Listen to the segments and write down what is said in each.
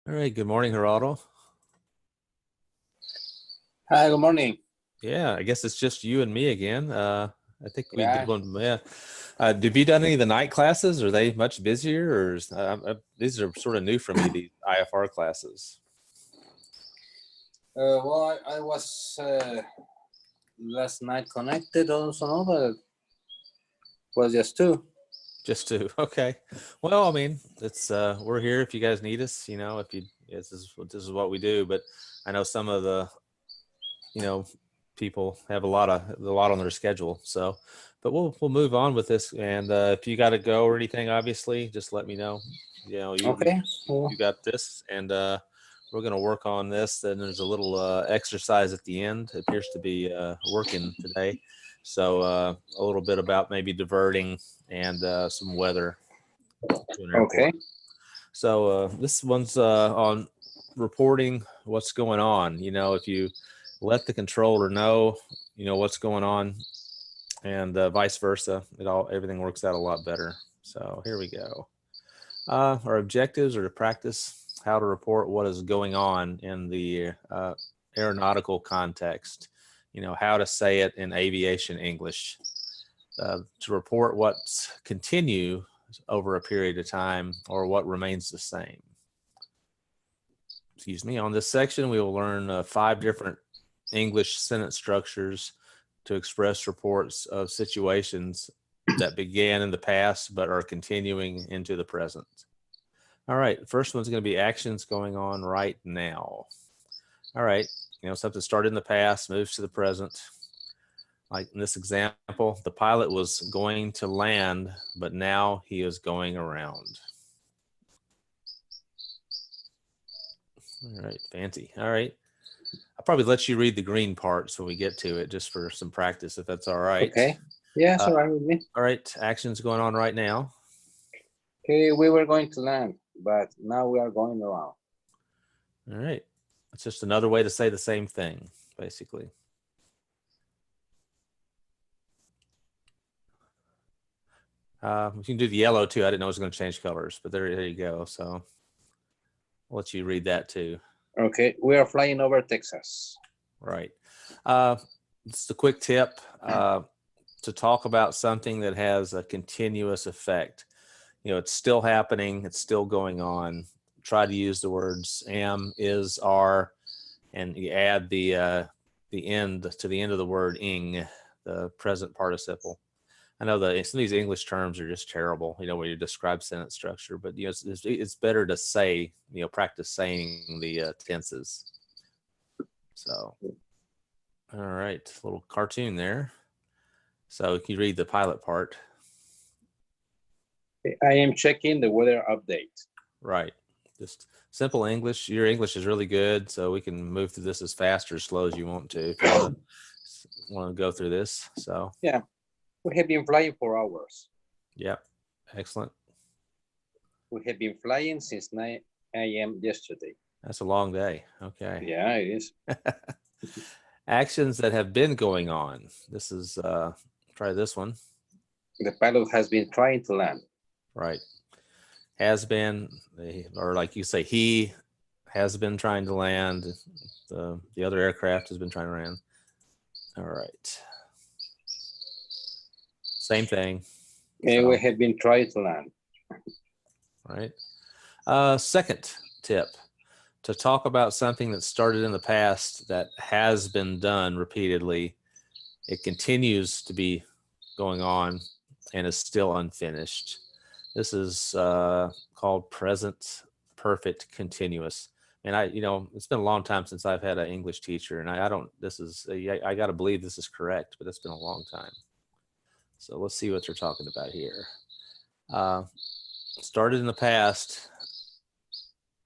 All right. Good morning, Geraldo. Hi, good morning. Yeah, I guess it's just you and me again. I think we did Yeah, one. Yeah. Have you done any of the night classes? Are they much busier, or these are sort of new for me, these IFR classes? well, I was last night connected also, no, but was just two. Just two. Okay. Well, I mean, it's we're here if you guys need us. If you this is what we do. But I know some of the you know people have a lot on their schedule. So, but we'll move on with this. And if you got to go or anything, obviously, just let me know. Okay. You got this, and we're going to work on this. Then there's a little exercise at the end. It appears to be working today. So a little bit about maybe diverting and some weather to an airport. Okay. So this one's on reporting what's going on. If you let the controller know, what's going on, and vice versa, everything works out a lot better. So here we go. Our objectives are to practice how to report what is going on in the aeronautical context. How to say it in aviation English. To report what's continue over a period of time or what remains the same. Excuse me. On this section, we will learn 5 different English sentence structures to express reports of situations that began in the past but are continuing into the present. All right, the first one's going to be actions going on right now. All right, something started in the past, moves to the present. Like in this example, the pilot was going to land, but now he is going around. All right, fancy. All right. I'll probably let you read the green parts when we get to it, just for some practice, if that's all right. Okay. Yeah, it's all right with me. All right, actions going on right now. Okay, we were going to land, but now we are going around. All right. It's just another way to say the same thing, basically. You can do the yellow too. I didn't know it was going to change colors, but there you go. So I'll let you read that too. Okay, we are flying over Texas. Right. Just a quick tip to talk about something that has a continuous effect. It's still happening. It's still going on. Try to use the words am, is, are, and you add the end to the end of the word ing, the present participle. I know some of these English terms are just terrible, when you describe sentence structure, but it's better to say, practice saying the tenses. So, all right, little cartoon there. So you can read the pilot part. I am checking the weather update. Right. Just simple English. Your English is really good, so we can move through this as fast or as slow as you want to if you want to go through this. So yeah, we have been flying for hours. Yep. Excellent. We have been flying since 9 a.m. yesterday. That's a long day. Okay. Yeah, it is. Actions that have been going on. This is try this one. The pilot has been trying to land. Right. Has been, or like you say, he has been trying to land. The other aircraft has been trying to land. All right. Same thing. So, we have been trying to land. Right. Second tip, to talk about something that started in the past that has been done repeatedly. It continues to be going on and is still unfinished. This is called present perfect continuous. And it's been a long time since I've had an English teacher, and I got to believe this is correct, but it's been a long time. So let's see what they're talking about here. Started in the past.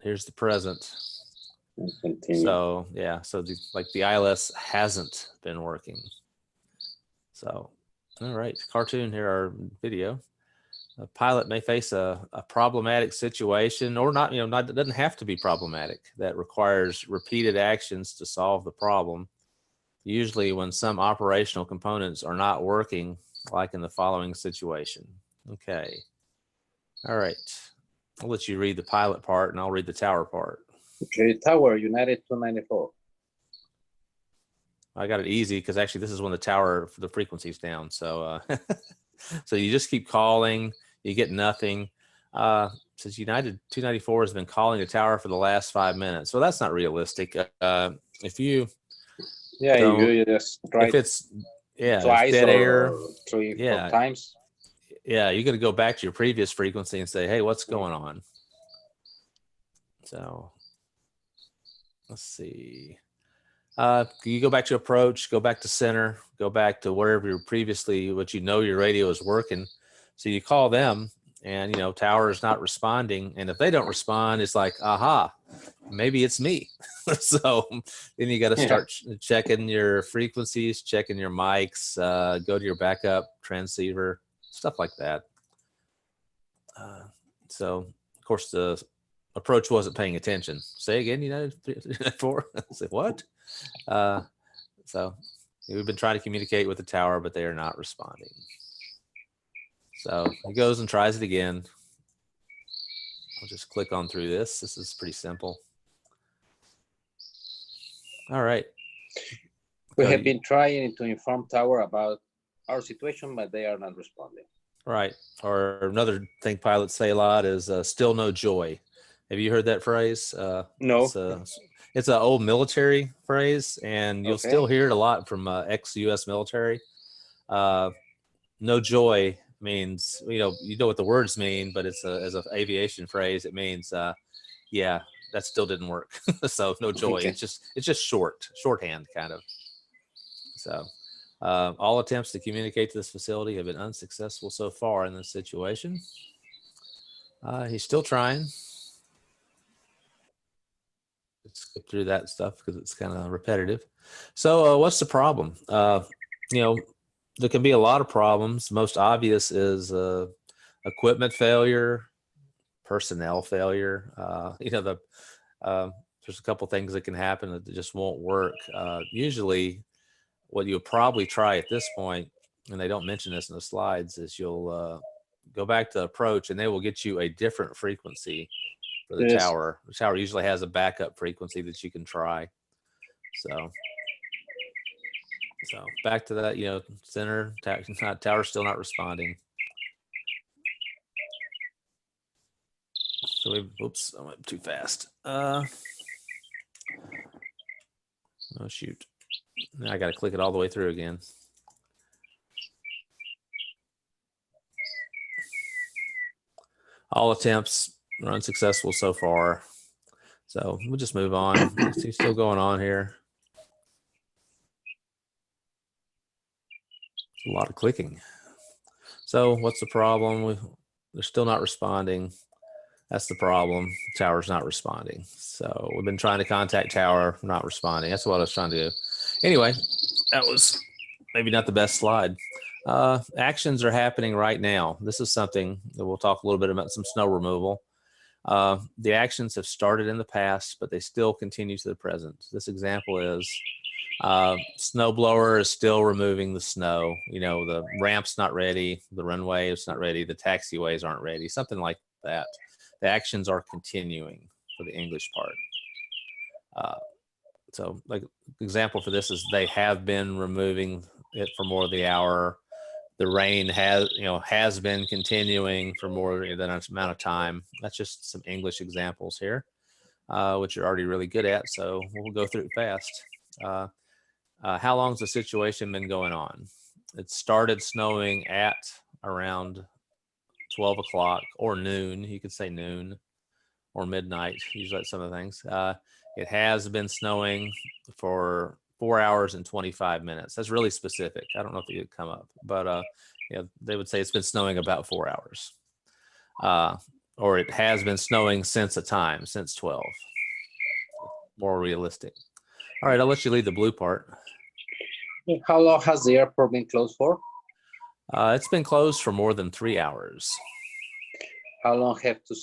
Here's the present. Continue. So yeah, so the ILS hasn't been working. So, all right, cartoon here, our video. A pilot may face a problematic situation, or not, it doesn't have to be problematic, that requires repeated actions to solve the problem. Usually when some operational components are not working, like in the following situation. Okay. All right. I'll let you read the pilot part and I'll read the tower part. Okay, tower, United 294. I got it easy because actually this is when the tower, the frequency's down. So, so you just keep calling, you get nothing. Says United 294 has been calling the tower for the last 5 minutes. So that's not realistic. If you Yeah, if don't, you just try if it's, yeah, it's twice dead air. or 3, 4 Yeah. times. Yeah. You got to go back to your previous frequency and say, hey, what's going on? So let's see. You go back to approach, go back to center, go back to wherever you're previously, what you know your radio is working. So you call them and, tower is not responding. And if they don't respond, it's like, aha, maybe it's me. So then you got to start checking your frequencies, checking your mics, go to your backup transceiver, stuff like that. So of course the approach wasn't paying attention. Say again, United 4. I said, what? So we've been trying to communicate with the tower, but they are not responding. So he goes and tries it again. I'll just click on through this. This is pretty simple. All right. We have been trying to inform tower about our situation, but they are not responding. Right. Or another thing pilots say a lot is still no joy. Have you heard that phrase? No. It's an old military phrase, and you'll still hear it a lot from ex-U.S. military. No joy means, you know what the words mean, but it's as an aviation phrase, it means, yeah, that still didn't work. So no joy. Okay. It's just shorthand kind of. So all attempts to communicate to this facility have been unsuccessful so far in this situation. He's still trying. Skip through that stuff because it's kind of repetitive. So what's the problem? There can be a lot of problems. Most obvious is equipment failure, personnel failure. There's a couple things that can happen that just won't work. Usually what you'll probably try at this point, and they don't mention this in the slides, is you'll go back to approach and they will get you a different frequency for the tower. The tower usually has a backup frequency that you can try. So back to that, center, tower still not responding. So oops, I went too fast. Oh shoot. Now I got to click it all the way through again. All attempts are unsuccessful so far. So we'll just move on. He's still going on here. A lot of clicking. So what's the problem? They're still not responding. That's the problem. The tower's not responding. So we've been trying to contact tower, not responding. That's what I was trying to do. Anyway, that was maybe not the best slide. Actions are happening right now. This is something that we'll talk a little bit about, some snow removal. The actions have started in the past, but they still continue to the present. This example is snowblower is still removing the snow. The ramp's not ready, the runway is not ready, the taxiways aren't ready, something like that. The actions are continuing for the English part. So like example for this is they have been removing it for more than the hour. The rain has been continuing for more than an amount of time. That's just some English examples here, which you're already really good at. So we'll go through it fast. How long's the situation been going on? It started snowing at around 12 o'clock or noon. You could say noon or midnight, usually some of the things. It has been snowing for 4 hours and 25 minutes. That's really specific. I don't know if it would come up, but they would say it's been snowing about 4 hours. Or it has been snowing since 12. More realistic. All right, I'll let you lead the blue part. How long has the airport been closed for? It's been closed for more than 3 hours. How long have the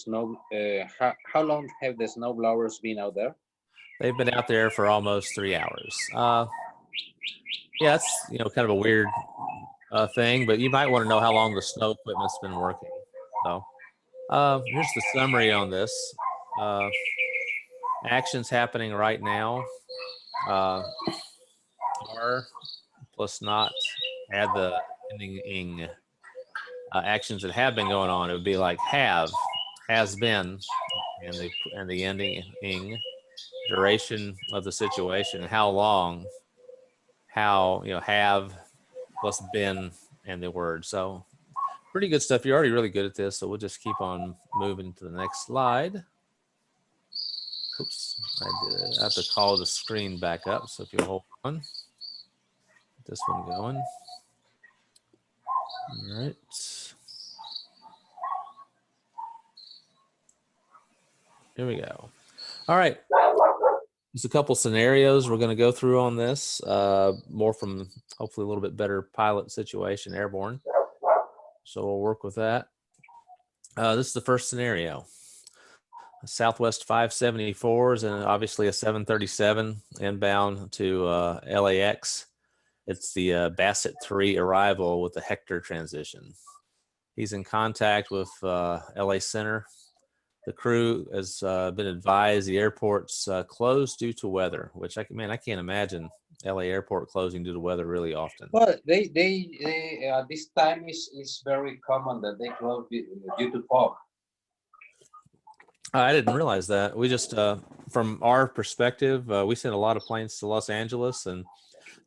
snowblowers been out there? They've been out there for almost 3 hours. Yeah, it's kind of a weird thing, but you might want to know how long the snow equipment's been working. So here's the summary on this. actions happening right now are plus not, add the ending ing. Actions that have been going on, it would be like have, has been, and the ending ing, duration of the situation, how long, how, have plus been and the word. So pretty good stuff. You're already really good at this, so we'll just keep on moving to the next slide. Oops, I have to call the screen back up. So if you hold on, get this one going. All right. Here we go. All right. Just a couple scenarios we're going to go through on this, more from hopefully a little bit better pilot situation, airborne. So we'll work with that. This is the first scenario. Southwest 574s and obviously a 737 inbound to LAX. It's the Bassett 3 arrival with the Hector transition. He's in contact with LA Center. The crew has been advised the airport's closed due to weather, which I can't imagine LA airport closing due to weather really often. Well, they this time is very common that they close due to fog. I didn't realize that. We just, from our perspective, we sent a lot of planes to Los Angeles, and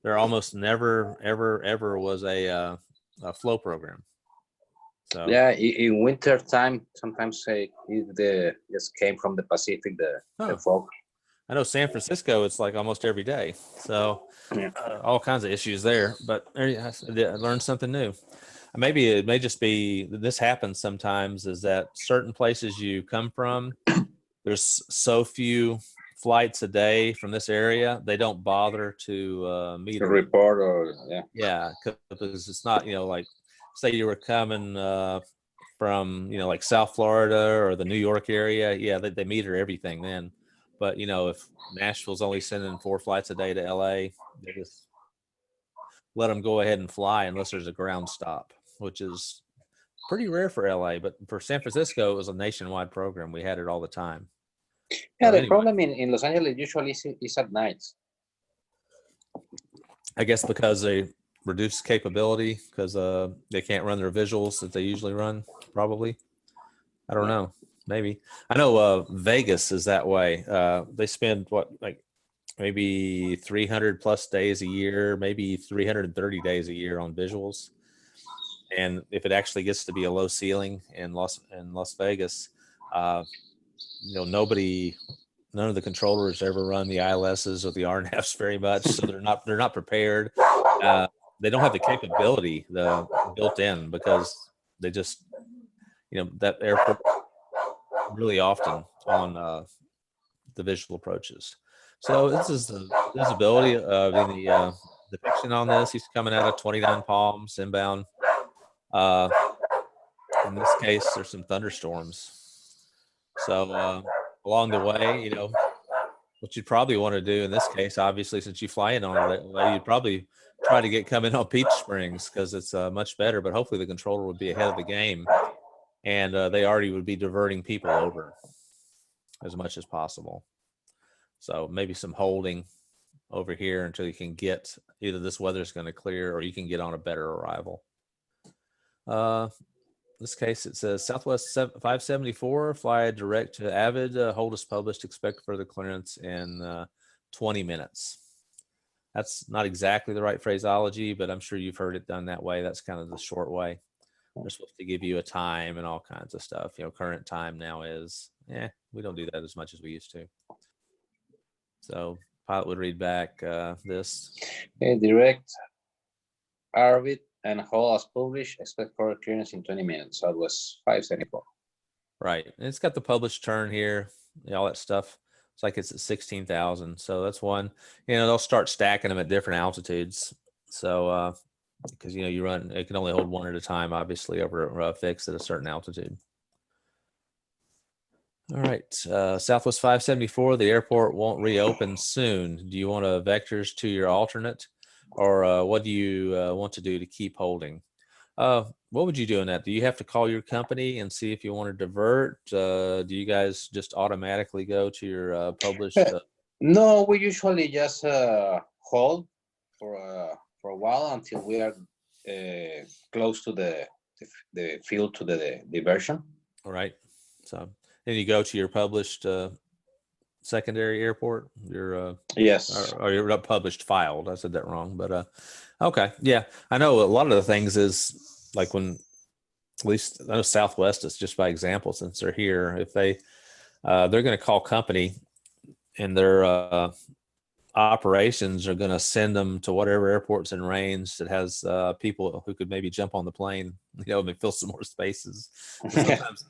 there almost never, ever was a flow program. So yeah, in winter time, sometimes the just came from the Pacific, the fog. I know San Francisco, it's like almost every day. So all kinds of issues there, but I learned something new. Maybe it may just be this happens sometimes, is that certain places you come from, there's so few flights a day from this area, they don't bother to meet a report or because it's not, like say you were coming from like South Florida or the New York area, they meter everything then. But if Nashville's only sending 4 flights a day to LA, they just let them go ahead and fly unless there's a ground stop, which is pretty rare for LA. But for San Francisco, it was a nationwide program. We had it all the time. Yeah, the problem in Los Angeles usually is at nights. I guess because they reduce capability because they can't run their visuals that they usually run, probably. I don't know. Maybe. I know Vegas is that way. They spend maybe 300 plus days a year, maybe 330 days a year on visuals. And if it actually gets to be a low ceiling in Las Vegas, none of the controllers ever run the ILSs or the RNFs very much, so they're not prepared. They don't have the capability built in because they just that airport really often on the visual approaches. So this is the visibility of the depiction on this. He's coming out of 29 Palms inbound. In this case, there's some thunderstorms. So along the way, what you'd probably want to do in this case, obviously, since you fly in on it, you'd probably try to come in on Peach Springs because it's much better. But hopefully the controller would be ahead of the game, and they already would be diverting people over as much as possible. So maybe some holding over here until you can get either this weather's going to clear or you can get on a better arrival. In this case, it says Southwest 574, fly direct to Avid, hold as published, expect further clearance in 20 minutes. That's not exactly the right phraseology, but I'm sure you've heard it done that way. That's kind of the short way. They're supposed to give you a time and all kinds of stuff. Current time now is, we don't do that as much as we used to. So pilot would read back this. Direct Avid and hold as published, expect further clearance in 20 minutes. So it was 574. Right. And it's got the published turn here, all that stuff. It's like it's at 16,000. So that's one. They'll start stacking them at different altitudes. So because it can only hold one at a time, obviously, over a fix at a certain altitude. All right, Southwest 574, the airport won't reopen soon. Do you want vectors to your alternate, or what do you want to do to keep holding? What would you do in that? Do you have to call your company and see if you want to divert? Do you guys just automatically go to your published? No, we usually just hold for a while until we are close to the field to the diversion. All right. So then you go to your published secondary airport. Your Yes. or your published filed. I said that wrong, but okay. Yeah, I know a lot of the things is like when at least I know Southwest is just by example since they're here. If they're going to call company and their operations are going to send them to whatever airport's in range that has people who could maybe jump on the plane, and fill some more spaces.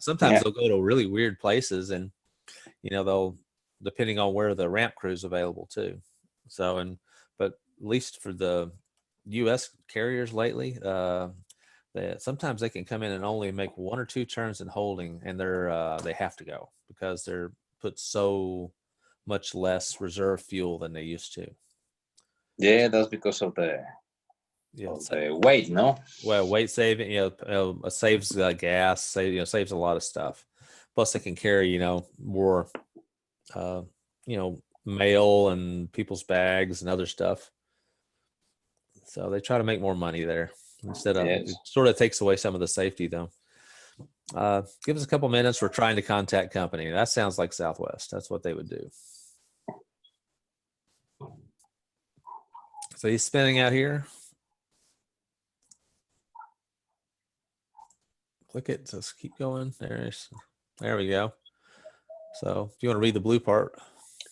Sometimes Yeah. they'll go to really weird places, and they'll depending on where the ramp crew is available too. So but at least for the U.S. carriers lately, sometimes they can come in and only make one or two turns in holding, and they have to go because they're put so much less reserve fuel than they used to. Yeah, that's because of the weight, no? Well, weight saving, saves gas, saves a lot of stuff. Plus, they can carry, more, mail and people's bags and other stuff. So they try to make more money there instead of it sort of takes away some of the safety though. Give us a couple minutes. We're trying to contact company. That sounds like Southwest. That's what they would do. So he's spinning out here. Click it. Just keep going. There we go. So if you want to read the blue part.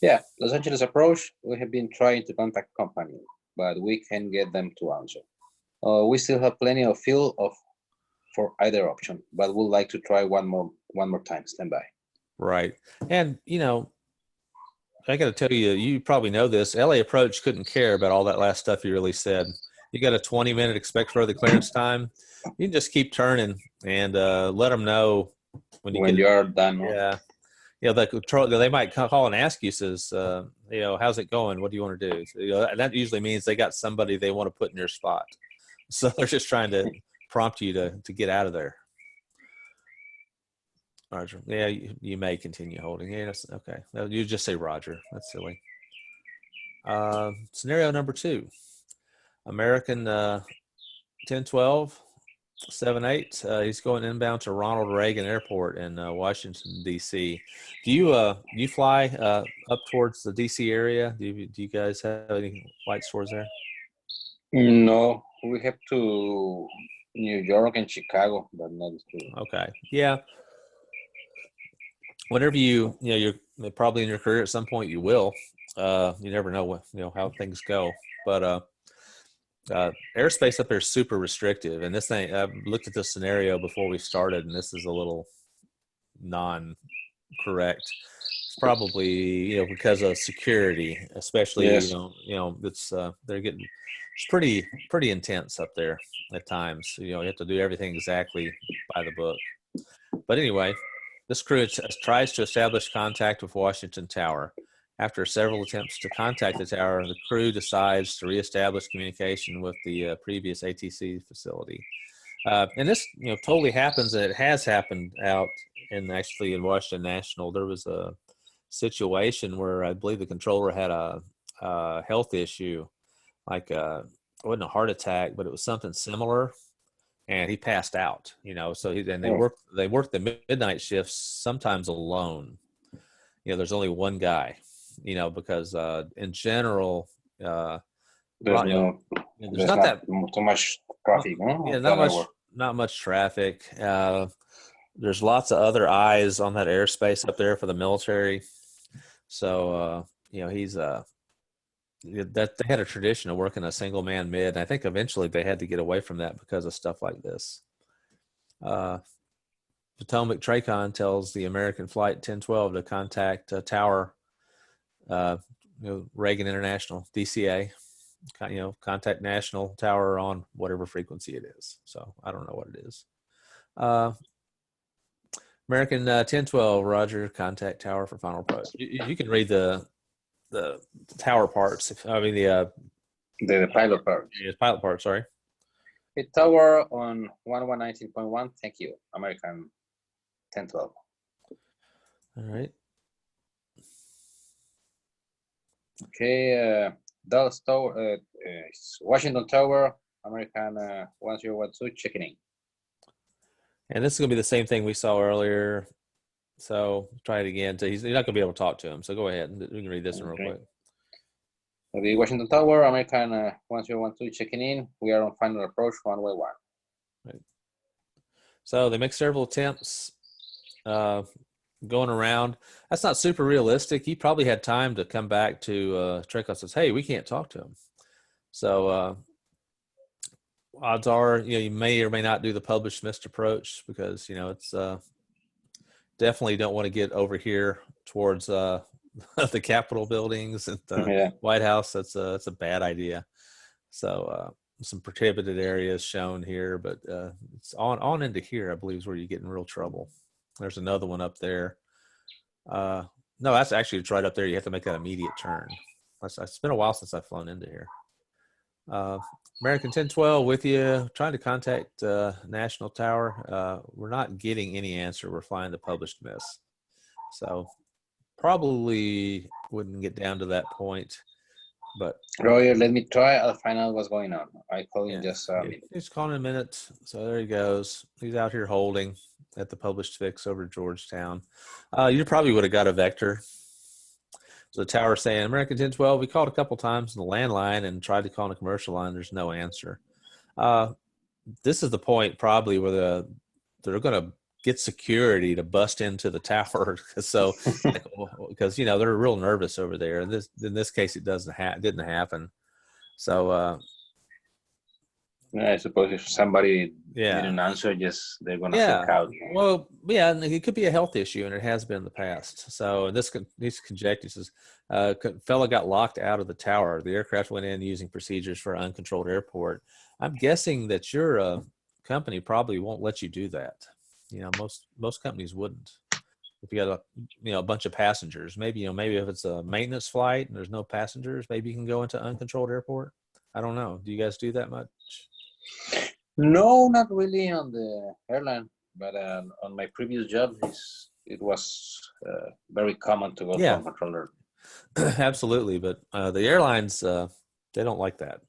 Yeah, Los Angeles approach. We have been trying to contact company, but we can't get them to answer. We still have plenty of fuel for either option, but we'd like to try one more time. Stand by. Right. And I got to tell you, you probably know this. LA Approach couldn't care about all that last stuff you really said. You got a 20-minute expect further clearance time. You can just keep turning and let them know when you're done. Yeah. The control, they might call and ask you, says, how's it going? What do you want to do? So, that usually means they got somebody they want to put in your spot. So they're just trying to prompt you to get out of there. Roger. Yeah, you may continue holding. Yeah, okay. You just say Roger. That's silly. Scenario number 2. American 1012 78. He's going inbound to Ronald Reagan Airport in Washington D.C. Do you fly up towards the D.C. area? Do you guys have any flights towards there? No, we have to New York and Chicago, but not to. Okay. Yeah. Whenever you're probably in your career at some point you will. You never know how things go, but airspace up there is super restrictive. And this thing, I've looked at this scenario before we started, and this is a little non-correct. It's probably because of security, especially Yes. it's it's pretty intense up there at times. You have to do everything exactly by the book. But anyway, this crew tries to establish contact with Washington Tower. After several attempts to contact the tower, the crew decides to reestablish communication with the previous ATC facility. And this, totally happens, and it has happened out in Washington National. There was a situation where I believe the controller had a health issue, like it wasn't a heart attack, but it was something similar, and he passed out. So they work the midnight shifts sometimes alone. There's only one guy. Because in general, there's not that too much traffic. No? Yeah, not much traffic. There's lots of other eyes on that airspace up there for the military. So he's that they had a tradition of working a single man mid. And I think eventually they had to get away from that because of stuff like this. Potomac Tracon tells the American Flight 1012 to contact Tower. Reagan International, DCA, contact National Tower on whatever frequency it is. So I don't know what it is. American 1012, Roger, contact Tower for final approach. You can read the tower parts. The pilot part. Yeah, pilot part. Sorry. A tower on 1119.1. Thank you. American 1012. All right. Okay. Dallas Tower, Washington Tower, American 1012, checking in. And this is going to be the same thing we saw earlier. So try it again. So you're not going to be able to talk to him. So go ahead. We can read this one real quick. The Washington Tower, American 1012, checking in. We are on final approach, runway 1. Right. So they make several attempts going around. That's not super realistic. He probably had time to come back to Trickle says, hey, we can't talk to him. So odds are, you may or may not do the published missed approach because, it's definitely don't want to get over here towards the Capitol buildings and the White House. That's a bad idea. So some prohibited areas shown here, but it's on into here, I believe, is where you get in real trouble. There's another one up there. No, that's actually it's right up there. You have to make that immediate turn. It's been a while since I've flown into here. American 1012 with you, trying to contact National Tower. We're not getting any answer. We're flying the published miss. So probably wouldn't get down to that point. But Roger, let me try. I'll find out what's going on. I call in just a minute. He's calling in a minute. So there he goes. He's out here holding at the published fix over Georgetown. You probably would have got a vector. So the tower saying, American 1012, we called a couple times on the landline and tried to call on a commercial line. There's no answer. This is the point probably where they're going to get security to bust into the tower. So, because, they're real nervous over there. In this case, it didn't happen. So, I suppose if somebody didn't answer, they're going to freak out. Well, yeah, and it could be a health issue, and it has been in the past. So these conjectures is fellow got locked out of the tower. The aircraft went in using procedures for an uncontrolled airport. I'm guessing that your company probably won't let you do that. Most companies wouldn't. If you got a bunch of passengers, maybe if it's a maintenance flight and there's no passengers, maybe you can go into uncontrolled airport. I don't know. Do you guys do that much? No, not really on the airline, but on my previous job, it was very common to go to uncontrolled. Absolutely, but the airlines they don't like that.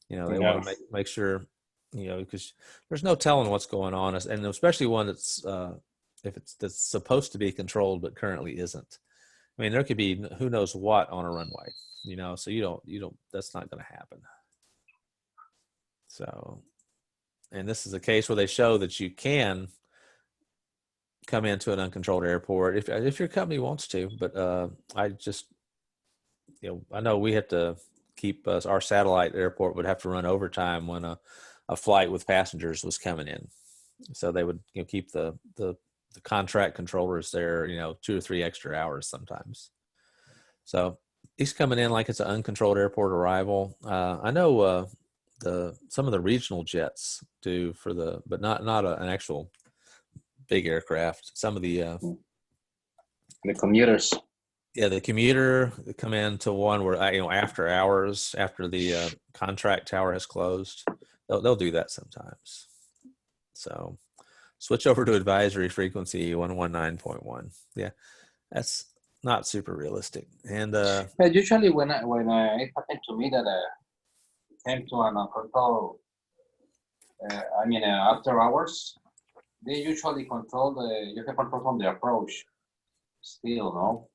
They want to make sure because there's no telling what's going on, and especially one that's that's supposed to be controlled but currently isn't. I mean, there could be who knows what on a runway, so you don't. That's not going to happen. So, and this is a case where they show that you can come into an uncontrolled airport if your company wants to, but I just, I know we have to keep our satellite airport would have to run overtime when a flight with passengers was coming in. So they would keep the contract controllers there, 2 or 3 extra hours sometimes. So he's coming in like it's an uncontrolled airport arrival. I know some of the regional jets do but not an actual big aircraft. Some of the commuters. Yeah, the commuter come into one where after hours, after the contract tower has closed, they'll do that sometimes. So switch over to advisory frequency 119.1. Yeah, that's not super realistic. And usually when it happened to me that came to an uncontrolled, after hours, they usually you can control from the approach. Still, no.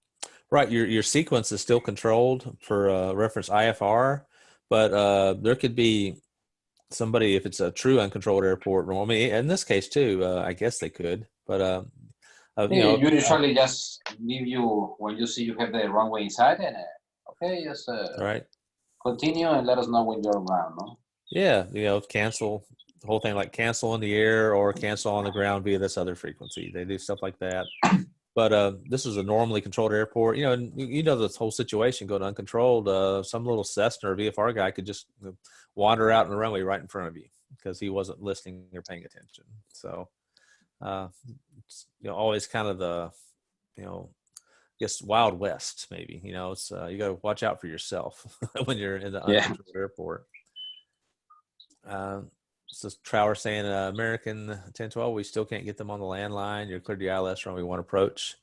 Right, your sequence is still controlled for reference IFR, but there could be somebody, if it's a true uncontrolled airport. I mean, in this case too, I guess they could, but you usually just leave you when you see you have the runway inside, and just right, continue and let us know when you're around. No? Yeah, cancel the whole thing, like cancel in the air or cancel on the ground via this other frequency. They do stuff like that. But this is a normally controlled airport, and this whole situation going uncontrolled. Some little Cessna or VFR guy could just wander out on the runway right in front of you because he wasn't listening or paying attention. So, it's, always kind of the, just Wild West, maybe. It's you got to watch out for yourself when you're in the uncontrolled airport. So Trower saying American 1012, we still can't get them on the landline. You're cleared the ILS from we want approach.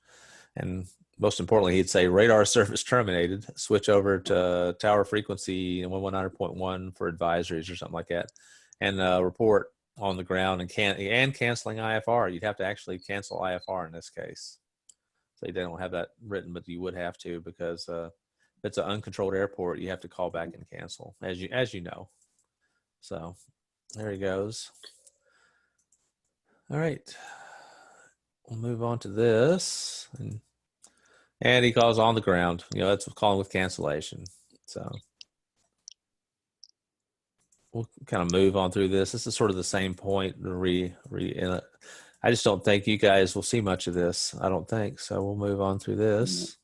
And most importantly, he'd say radar service terminated. Switch over to tower frequency 119.1 for advisories or something like that, and report on the ground and canceling IFR. You'd have to actually cancel IFR in this case. So they don't have that written, but you would have to because if it's an uncontrolled airport, you have to call back and cancel, as you know. So there he goes. All right. We'll move on to this. And he calls on the ground. That's calling with cancellation. So we'll kind of move on through this. This is sort of the same point. I just don't think you guys will see much of this. I don't think. So we'll move on through this.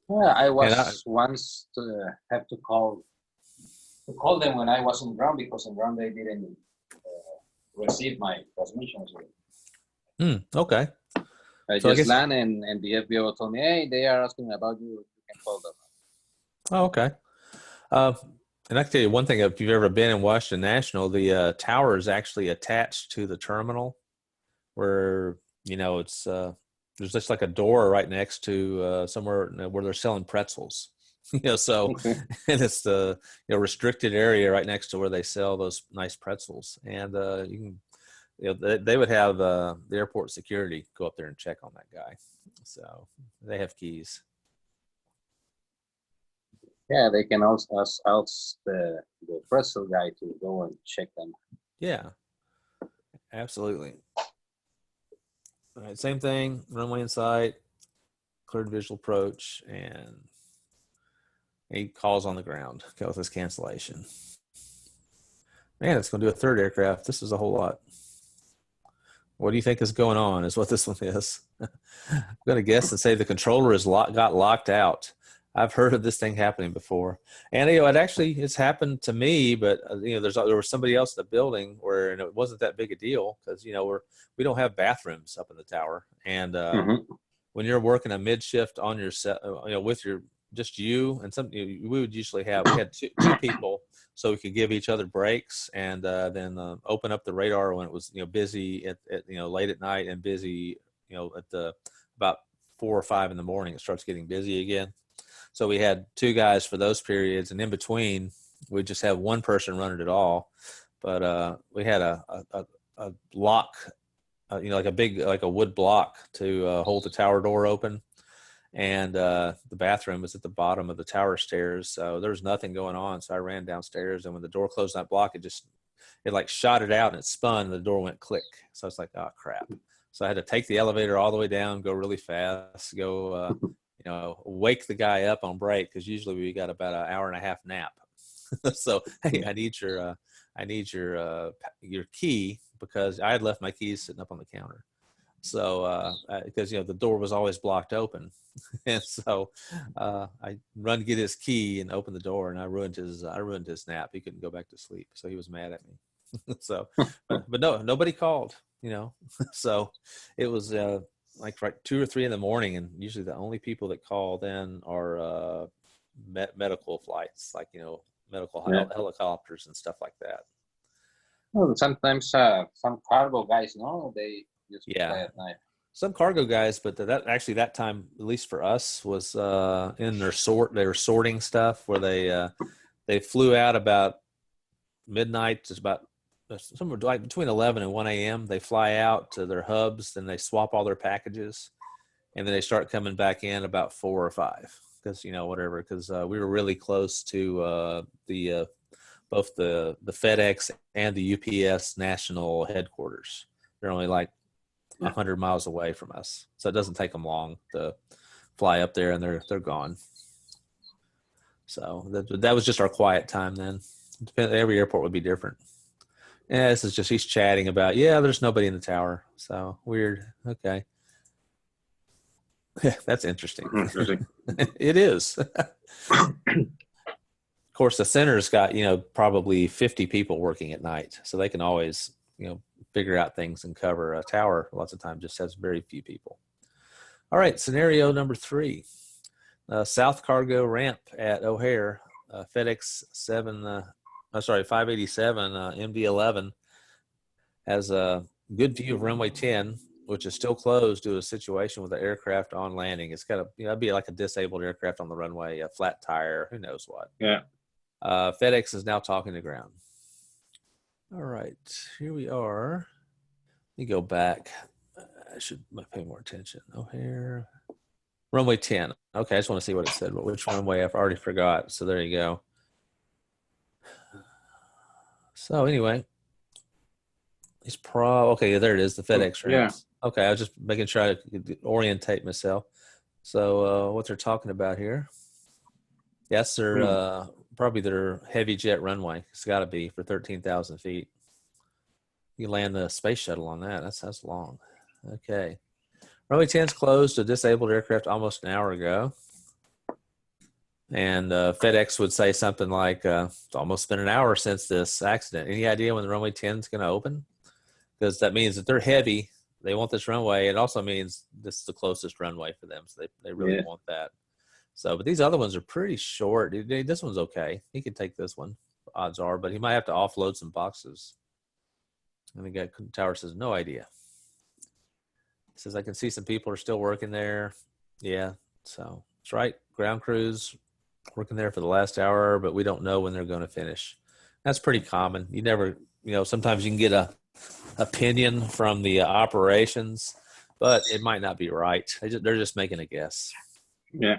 Yeah, I was once to have to call them when I was on ground because on ground they didn't receive my transmissions. Okay. I just landed and the FBO told me, hey, they are asking about you. You can call them. Oh, okay. And I can tell you one thing, if you've ever been in Washington National, the tower is actually attached to the terminal where, it's there's just like a door right next to somewhere where they're selling pretzels. So Okay. and it's the restricted area right next to where they sell those nice pretzels, and you can they would have the airport security go up there and check on that guy. So they have keys. Yeah, they can also ask the pretzel guy to go and check them. Yeah, absolutely. All right, same thing. Runway in sight, cleared visual approach, and he calls on the ground. Go with his cancellation. Man, it's going to do a third aircraft. This is a whole lot. What do you think is going on? Is what this one is. I'm going to guess and say the controller got locked out. I've heard of this thing happening before, and it's happened to me. But there was somebody else in the building where it wasn't that big a deal because we don't have bathrooms up in the tower, and when you're working a mid shift on your set, with just you and we would usually we had two people so we could give each other breaks and then open up the radar when it was busy at late at night and busy at about 4 or 5 in the morning. It starts getting busy again. So we had 2 guys for those periods, and in between, we just have one person running it all. But we had a lock, like a wood block to hold the tower door open, and the bathroom was at the bottom of the tower stairs. So there was nothing going on. So I ran downstairs, and when the door closed on that block, it like shot it out and it spun, and the door went click. So it's like, oh crap! So I had to take the elevator all the way down, go really fast, go. Wake the guy up on break because usually we got about an hour and a half nap. So hey, I need your key because I had left my keys sitting up on the counter. So because the door was always blocked open, and so I run to get his key and open the door, and I ruined his nap. He couldn't go back to sleep, so he was mad at me. So, but no, nobody called. So it was. Like 2 or 3 in the morning, and usually the only people that call then are medical flights, like medical helicopters and stuff like that. Well, sometimes some cargo guys, they just fly at night. Some cargo guys, but that time, at least for us, was in their they were sorting stuff where they flew out about midnight, just about somewhere like between 11 and 1 a.m. They fly out to their hubs, then they swap all their packages, and then they start coming back in about 4 or 5 because because we were really close to both the FedEx and the UPS national headquarters. They're only like 100 miles away from us, so it doesn't take them long to fly up there, and they're gone. So that was just our quiet time then. Every airport would be different. Yeah, this is just he's chatting about, there's nobody in the tower. So weird. Okay. That's interesting. It is. Of course, the center's got, probably 50 people working at night. So they can always, figure out things and cover. A tower lots of times just has very few people. All right. Scenario number 3. South Cargo Ramp at O'Hare, FedEx 587 MD-11 has a good view of runway 10, which is still closed due to a situation with the aircraft on landing. It's got it'd be like a disabled aircraft on the runway, a flat tire, who knows what. Yeah. FedEx is now talking to ground. All right, here we are. Let me go back. I should pay more attention. O'Hare. Runway 10. Okay, I just want to see what it said. But which runway? I've already forgot. So there you go. So anyway, he's okay, there it is, the FedEx ramps. Yeah. Okay, I was just making sure I could orientate myself. So what they're talking about here. Yes, they're probably their heavy jet runway. It's got to be for 13,000 feet. You land the space shuttle on that. That's long. Okay. Runway 10's closed to disabled aircraft almost an hour ago. And FedEx would say something like, it's almost been an hour since this accident. Any idea when the runway 10 is going to open? Because that means that they're heavy. They want this runway. It also means this is the closest runway for them. So they really want that. So, but these other ones are pretty short. This one's okay. He could take this one, odds are, but he might have to offload some boxes. And the guy tower says, no idea. He says, I can see some people are still working there. Yeah, so that's right. Ground crews working there for the last hour, but we don't know when they're going to finish. That's pretty common. You never, sometimes you can get a opinion from the operations, but it might not be right. They're just making a guess. Yeah.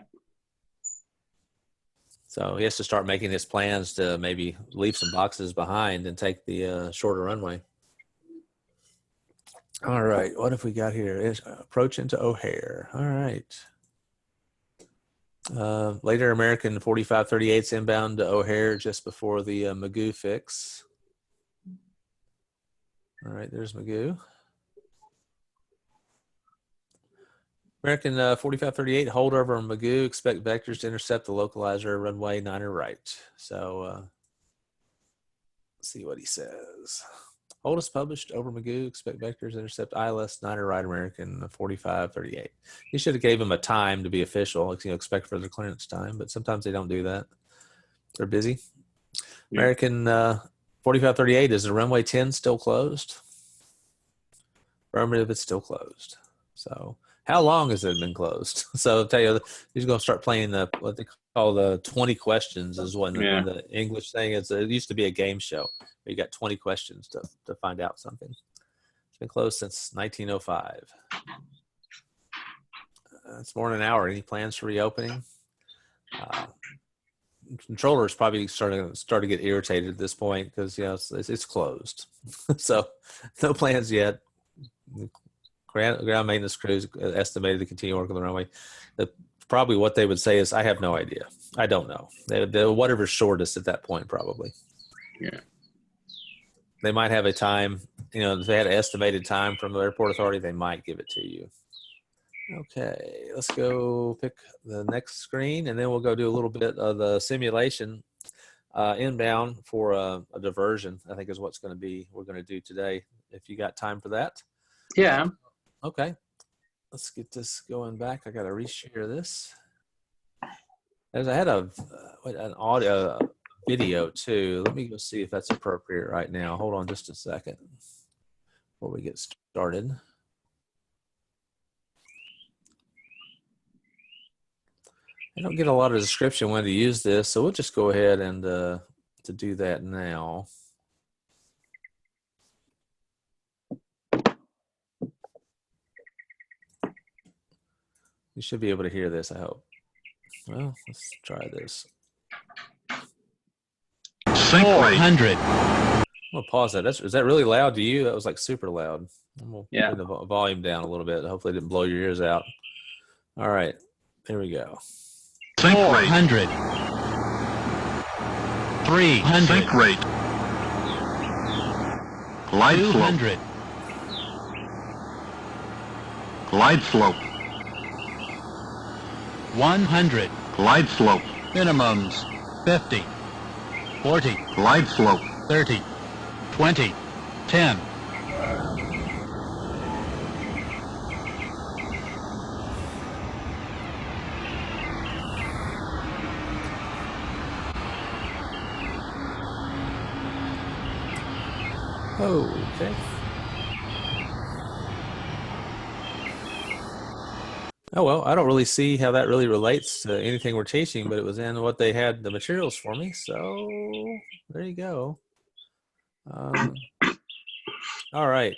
So he has to start making his plans to maybe leave some boxes behind and take the shorter runway. All right, what have we got here? Is approach into O'Hare. All right. Later American 4538's inbound to O'Hare just before the Magoo fix. All right, there's Magoo. American 4538 holdover on Magoo. Expect vectors to intercept the localizer runway 9er right. So let's see what he says. Hold is published over Magoo. Expect vectors to intercept ILS 9er right American 4538. He should have gave him a time to be official. Expect further clearance time, but sometimes they don't do that. They're busy. Yeah. American 4538, is the runway 10 still closed? Affirmative, it's still closed. So how long has it been closed? So I'll tell you, he's going to start playing what they call the 20 questions is when the English thing is. It used to be a game show. You got 20 questions to find out something. It's been closed since 1905. It's more than an hour. Any plans for reopening? Controllers probably start to get irritated at this point because it's closed. So no plans yet. Ground maintenance crews estimated to continue work on the runway. Probably what they would say is, I have no idea. I don't know. They're whatever's shortest at that point, probably. Yeah. They might have a time, if they had an estimated time from the airport authority, they might give it to you. Okay, let's go pick the next screen, and then we'll go do a little bit of the simulation inbound for a diversion, I think is what's going to be, we're going to do today, if you got time for that. Yeah. Okay, let's get this going back. I got to reshare this. As I had an audio video too. Let me go see if that's appropriate right now. Hold on just a second before we get started. I don't get a lot of description when to use this, so we'll just go ahead and to do that now. You should be able to hear this, I hope. Well, let's try this. 400. I'm gonna pause that. Is that really loud to you? That was like super loud. I'm gonna put the volume down a little bit. Hopefully it didn't blow your ears out. All right, here we go. 400. 300. Sink rate. Glide slope. 200. Glide slope. 100. Glide slope. Minimums 50. 40. Glide slope. 30. 20. 10. Okay. Oh, well, I don't really see how that really relates to anything we're teaching, but it was in what they had the materials for me. So there you go. All right.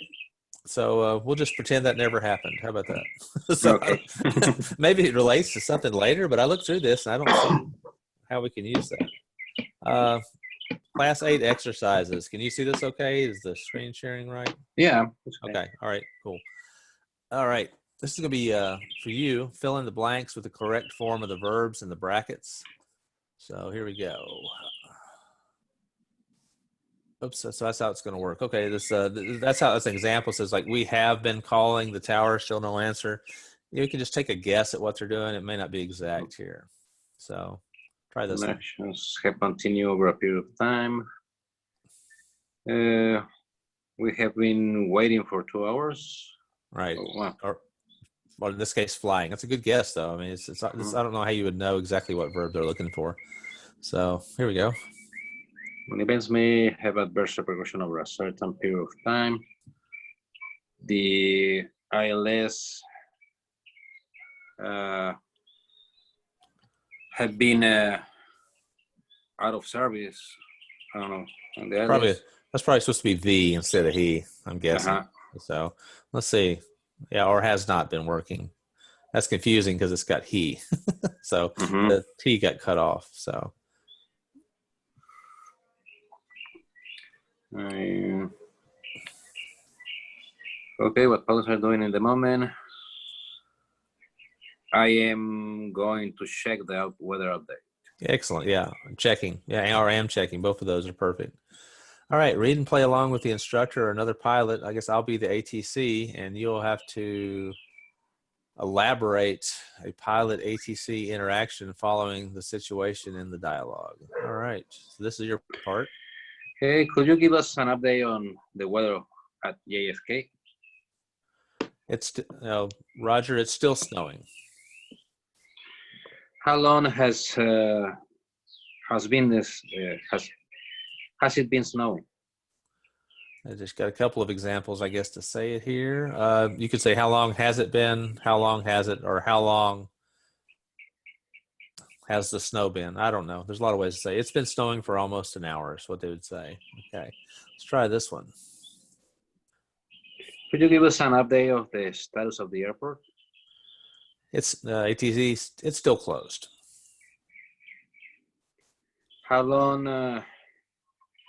So we'll just pretend that never happened. How about that? So Okay. maybe it relates to something later, but I looked through this and I don't see how we can use that. Class 8 exercises. Can you see this okay? Is the screen sharing right? Yeah. It's okay. Okay. All right. Cool. All right. This is going to be for you. Fill in the blanks with the correct form of the verbs in the brackets. So here we go. Oops. So that's how it's going to work. Okay. That's how this example says, like, we have been calling the tower, still no answer. You can just take a guess at what they're doing. It may not be exact here. So try this one. Connections have continued over a period of time. We have been waiting for 2 hours. Right. Oh, wow. Or in this case, flying. That's a good guess, though. I mean, I don't know how you would know exactly what verb they're looking for. So here we go. When events may have adverse repercussion over a certain period of time, the ILS have been out of service. I don't know. And the ILS, That's probably supposed to be the instead of he, I'm guessing. So let's see. Yeah, or has not been working. That's confusing because it's got he. So the T got cut off. So okay, what pilots are doing in the moment? I am going to check the weather update. Excellent. Yeah, I'm checking. Yeah, or I am checking. Both of those are perfect. All right, read and play along with the instructor or another pilot. I guess I'll be the ATC, and you'll have to elaborate a pilot ATC interaction following the situation in the dialogue. All right, so this is your part. Okay, could you give us an update on the weather at JFK? It's Roger. It's still snowing. How long has been this? Has it been snowing? I just got a couple of examples, I guess, to say it here. You could say, how long has it been? How long has it? Or how long has the snow been? I don't know. There's a lot of ways to say it. It's been snowing for almost an hour is what they would say. Okay, let's try this one. Could you give us an update of the status of the airport? It's ATC. It's still closed. How long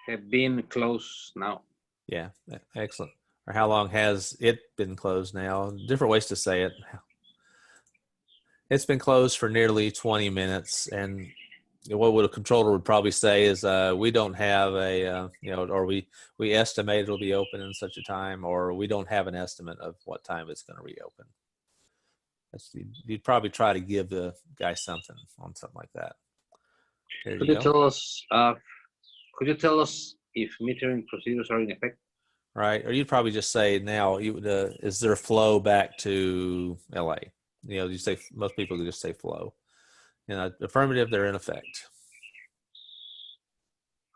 have been closed now? Yeah, excellent. Or how long has it been closed now? Different ways to say it. It's been closed for nearly 20 minutes, and what a controller would probably say is, we don't have a, or we estimate it'll be open in such a time, or we don't have an estimate of what time it's going to reopen. You'd probably try to give the guy something on something like that. Could you tell us? Could you tell us if metering procedures are in effect? Right, or you'd probably just say, now, is there flow back to LA? You say, most people could just say flow. Affirmative, they're in effect.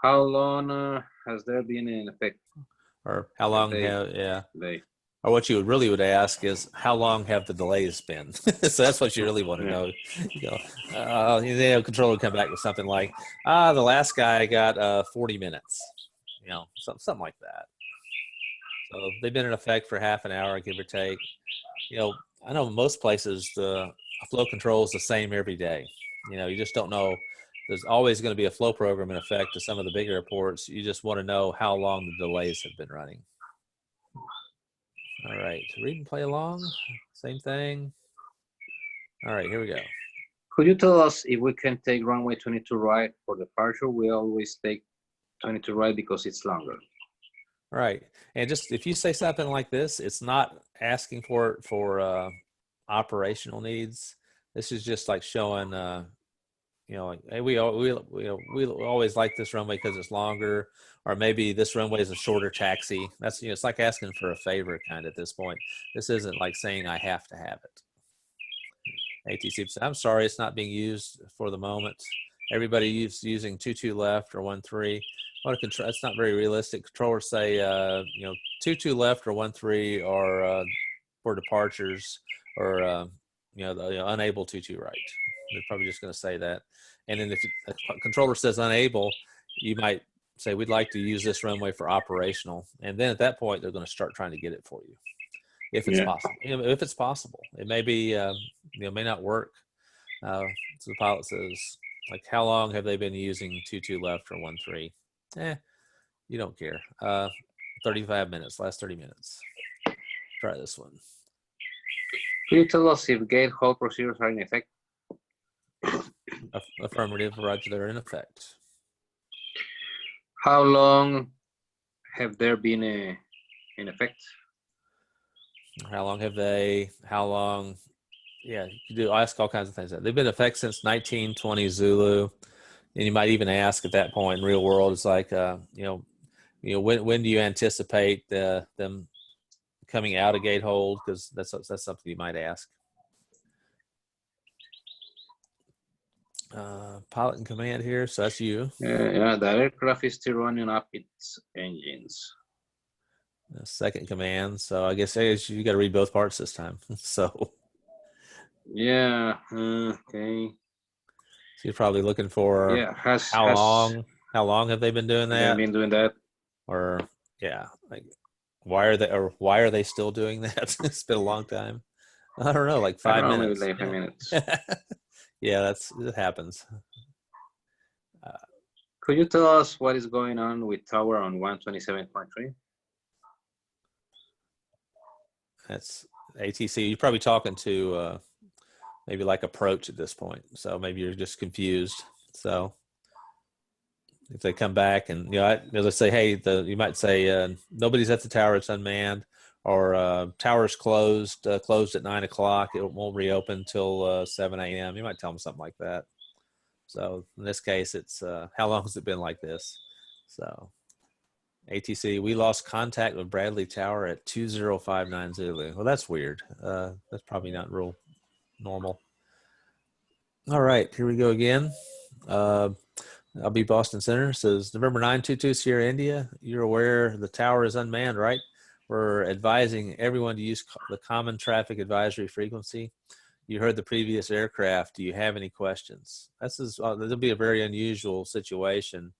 How long has there been in effect? Or how long or what you would ask is, how long have the delays been? So that's what you really want to know. The controller would come back with something like, the last guy got 40 minutes. Something like that. So they've been in effect for half an hour, give or take. I know most places the flow control is the same every day. You just don't know. There's always going to be a flow program in effect to some of the big airports. You just want to know how long the delays have been running. All right, read and play along. Same thing. All right, here we go. Could you tell us if we can take runway 22 right for departure? We always take 22 right because it's longer. Right, and just if you say something like this, it's not asking for operational needs. This is just like showing, like, hey, we always like this runway because it's longer, or maybe this runway is a shorter taxi. That's it's like asking for a favor kind of at this point. This isn't like saying I have to have it. ATC, I'm sorry, it's not being used for the moment. Everybody using 22 left or 13. what a control. That's not very realistic. Controllers say, 2-2 left or 1-3 are for departures, or unable 2-2 right. They're probably just going to say that. And then if a controller says unable, you might say we'd like to use this runway for operational, and then at that point they're going to start trying to get it for you, if it's possible. If it's possible, it may be may not work. So the pilot says, like, how long have they been using 2-2 left or 1-3? You don't care. 35 minutes, last 30 minutes. Try this one. Can you tell us if gate hold procedures are in effect? Affirmative, Roger, they're in effect. How long have there been in effect? How long have they? How long? Yeah, you ask all kinds of things. They've been in effect since 1920 Zulu, and you might even ask at that point in real world, it's like, when do you anticipate them coming out of gate hold? Because that's something you might ask. Pilot and command here, so that's you. The aircraft is still running up its engines. Second command, so I guess you got to read both parts this time. So yeah, okay. So you're probably looking for how long have they been doing that? They've been doing that, or like why are they still doing that? It's been a long time. I don't know, like 5 minutes. Maybe like 5 minutes. Yeah, it happens. Could you tell us what is going on with tower on 127.3? That's ATC. You're probably talking to maybe like approach at this point. So maybe you're just confused. So if they come back and let's say, hey, you might say nobody's at the tower, it's unmanned, or tower's closed at 9 o'clock. It won't reopen till 7 a.m. You might tell them something like that. So in this case, it's how long has it been like this? So ATC, we lost contact with Bradley Tower at 2059 Zulu. Well, that's weird. That's probably not real normal. All right, here we go again. I'll be Boston Center. Says November 922 Sierra India. You're aware the tower is unmanned, right? We're advising everyone to use the common traffic advisory frequency. You heard the previous aircraft. Do you have any questions? There'll be a very unusual situation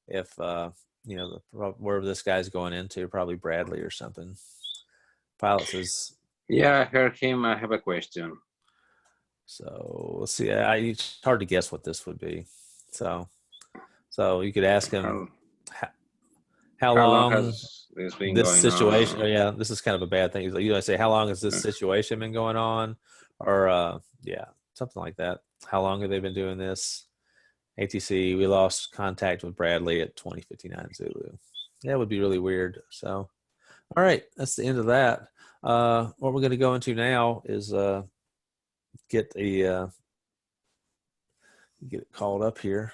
if wherever this guy's going into, probably Bradley or something. Pilot says, yeah, I heard him. I have a question. So let's see. It's hard to guess what this would be. So you could ask him how long has this been this going situation. on? Yeah, this is kind of a bad thing. You might say, how long has this situation been going on? Or something like that. How long have they been doing this? ATC, we lost contact with Bradley at 2059 Zulu. That would be really weird. So, all right, that's the end of that. What we're going to go into now is get it called up here.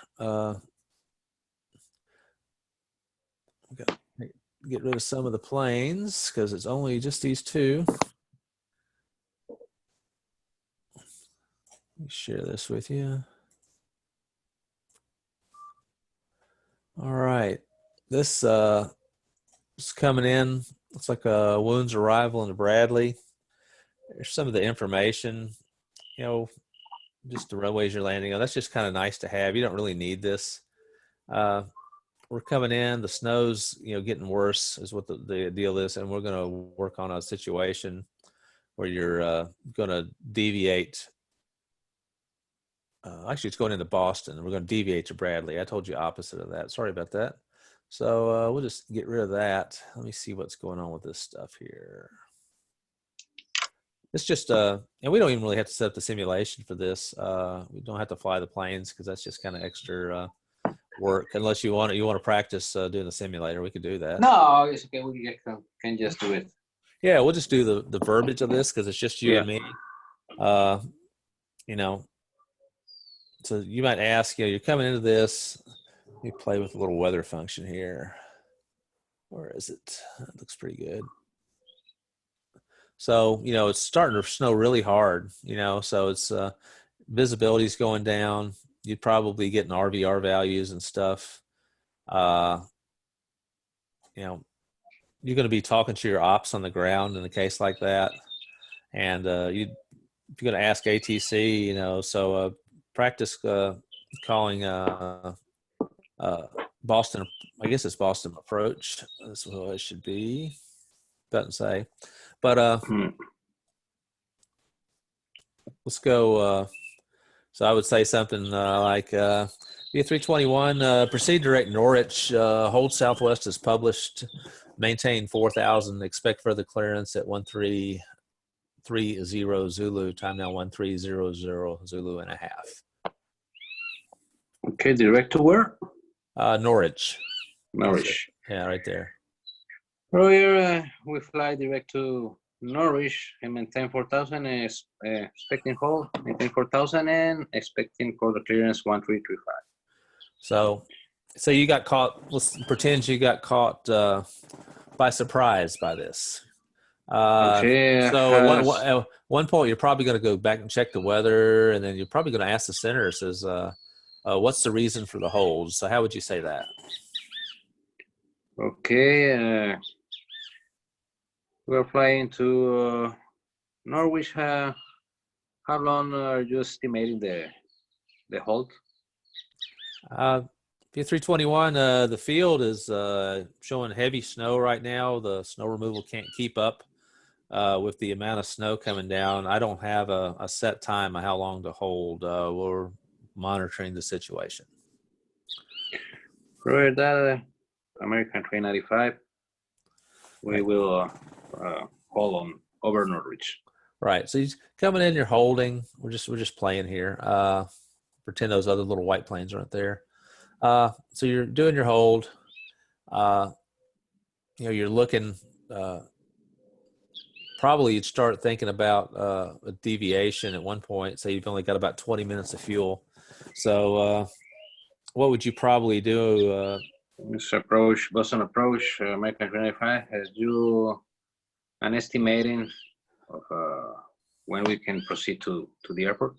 Get rid of some of the planes because it's only just these two. Let me share this with you. All right, this is coming in. Looks like a wounds arrival into Bradley. There's some of the information, just the runways you're landing on. That's just kind of nice to have. You don't really need this. We're coming in. The snow's getting worse is what the deal is, and we're going to work on a situation where you're going to deviate. Actually, it's going into Boston, and we're going to deviate to Bradley. I told you opposite of that. Sorry about that. So we'll just get rid of that. Let me see what's going on with this stuff here. It's just, and we don't even really have to set up the simulation for this. We don't have to fly the planes because that's just kind of extra work. Unless you want to practice doing the simulator, we could do that. No, it's okay. We can just do it. Yeah, we'll just do the verbiage of this because it's just you and me. So you might ask, you're coming into this. Let me play with a little weather function here. Where is it? That looks pretty good. So, it's starting to snow really hard, so it's visibility's going down. You'd probably get an RVR values and stuff. You know, you're going to be talking to your ops on the ground in a case like that, and you're going to ask ATC. You know, so practice calling Boston. I guess it's Boston approach. That's what it should be. Doesn't say, but let's go. So I would say something like B321, proceed direct Norwich, hold southwest as published, maintain 4,000, expect further clearance at 1330 Zulu, time now 1300 Zulu and a half. Okay, direct to where? Norwich. Norwich. Yeah, right there. Roger, we fly direct to Norwich and maintain 4,000, expecting hold, maintain 4,000 and expecting for the clearance 1335. So you got caught. Let's pretend you got caught by surprise by this. Okay. So at one point, you're probably going to go back and check the weather, and then you're probably going to ask the center, says, what's the reason for the hold? So how would you say that? Okay. We're flying to Norwich. How long are you estimating the hold? P321, the field is showing heavy snow right now. The snow removal can't keep up with the amount of snow coming down. I don't have a set time of how long to hold. We're monitoring the situation. Roger that, American 395. We will hold on over Norwich. Right. So he's coming in, you're holding. We're just playing here. Pretend those other little white planes aren't there. So you're doing your hold. You're looking. Probably you'd start thinking about a deviation at one point. Say you've only got about 20 minutes of fuel. So what would you probably do? This approach, Boston approach, American 395, has you an estimating of when we can proceed to the airport?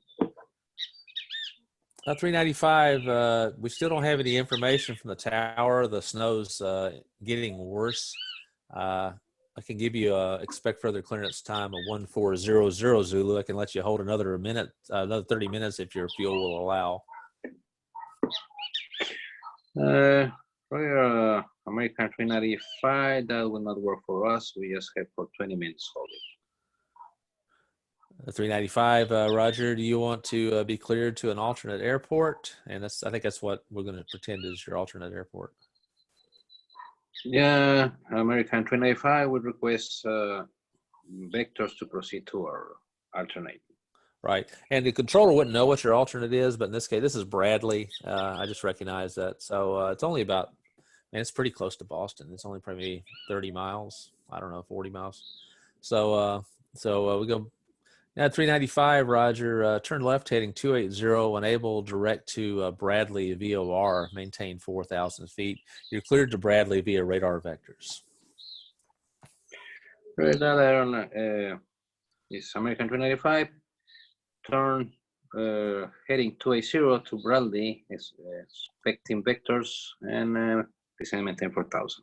395, we still don't have any information from the tower. The snow's getting worse. I can give you expect further clearance time of 1400 Zulu. I can let you hold another minute, another 30 minutes if your fuel will allow. For American 395, that will not work for us. We just have for 20 minutes holding. 395, Roger, do you want to be cleared to an alternate airport? And I think that's what we're going to pretend is your alternate airport. Yeah, American 395 would request vectors to proceed to our alternate. Right. And the controller wouldn't know what your alternate is, but in this case, this is Bradley. I just recognize that. So it's only about, man, it's pretty close to Boston. It's only probably 30 miles. I don't know, 40 miles. So we go at 395, Roger, turn left heading 280, enable direct to Bradley VOR, maintain 4,000 feet. You're cleared to Bradley via radar vectors. Radar is American 395. Turn heading 280 to Bradley, expecting vectors, and descend maintain 4,000.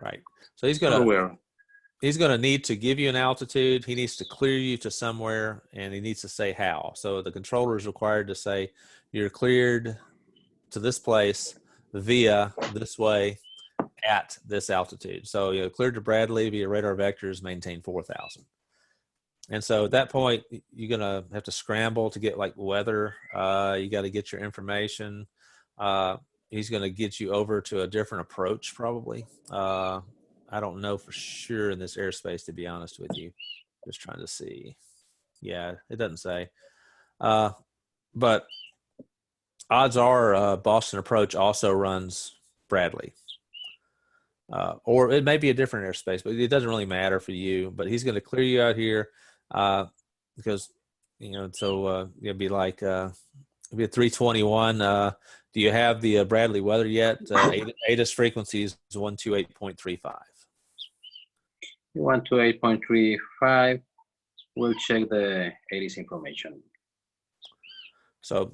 Right. So he's going to need to give you an altitude. He needs to clear you to somewhere, and he needs to say how. So the controller is required to say, you're cleared to this place via this way at this altitude. So you're cleared to Bradley via radar vectors, maintain 4,000. And so at that point, you're going to have to scramble to get like weather. You got to get your information. He's going to get you over to a different approach probably. I don't know for sure in this airspace, to be honest with you. Just trying to see. Yeah, it doesn't say. But odds are Boston approach also runs Bradley. Or it may be a different airspace, but it doesn't really matter for you. But he's going to clear you out here because, so it'd be like it'd be a 321. Do you have the Bradley weather yet? ATIS frequency is 128.35. 128.35. We'll check the ATIS information. So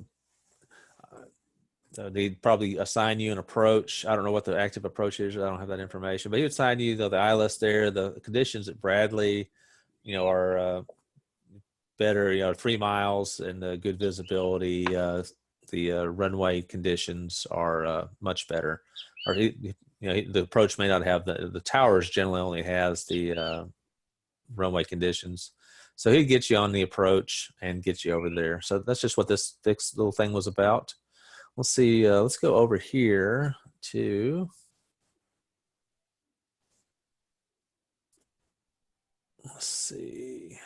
So they'd probably assign you an approach. I don't know what the active approach is. I don't have that information, but he would assign you the ILS there. The conditions at Bradley, are better. 3 miles and good visibility. The runway conditions are much better. Or the approach may not have the towers generally only has the runway conditions. So he'd get you on the approach and get you over there. So that's just what this fixed little thing was about. Let's see. Let's go over here to. Let's see.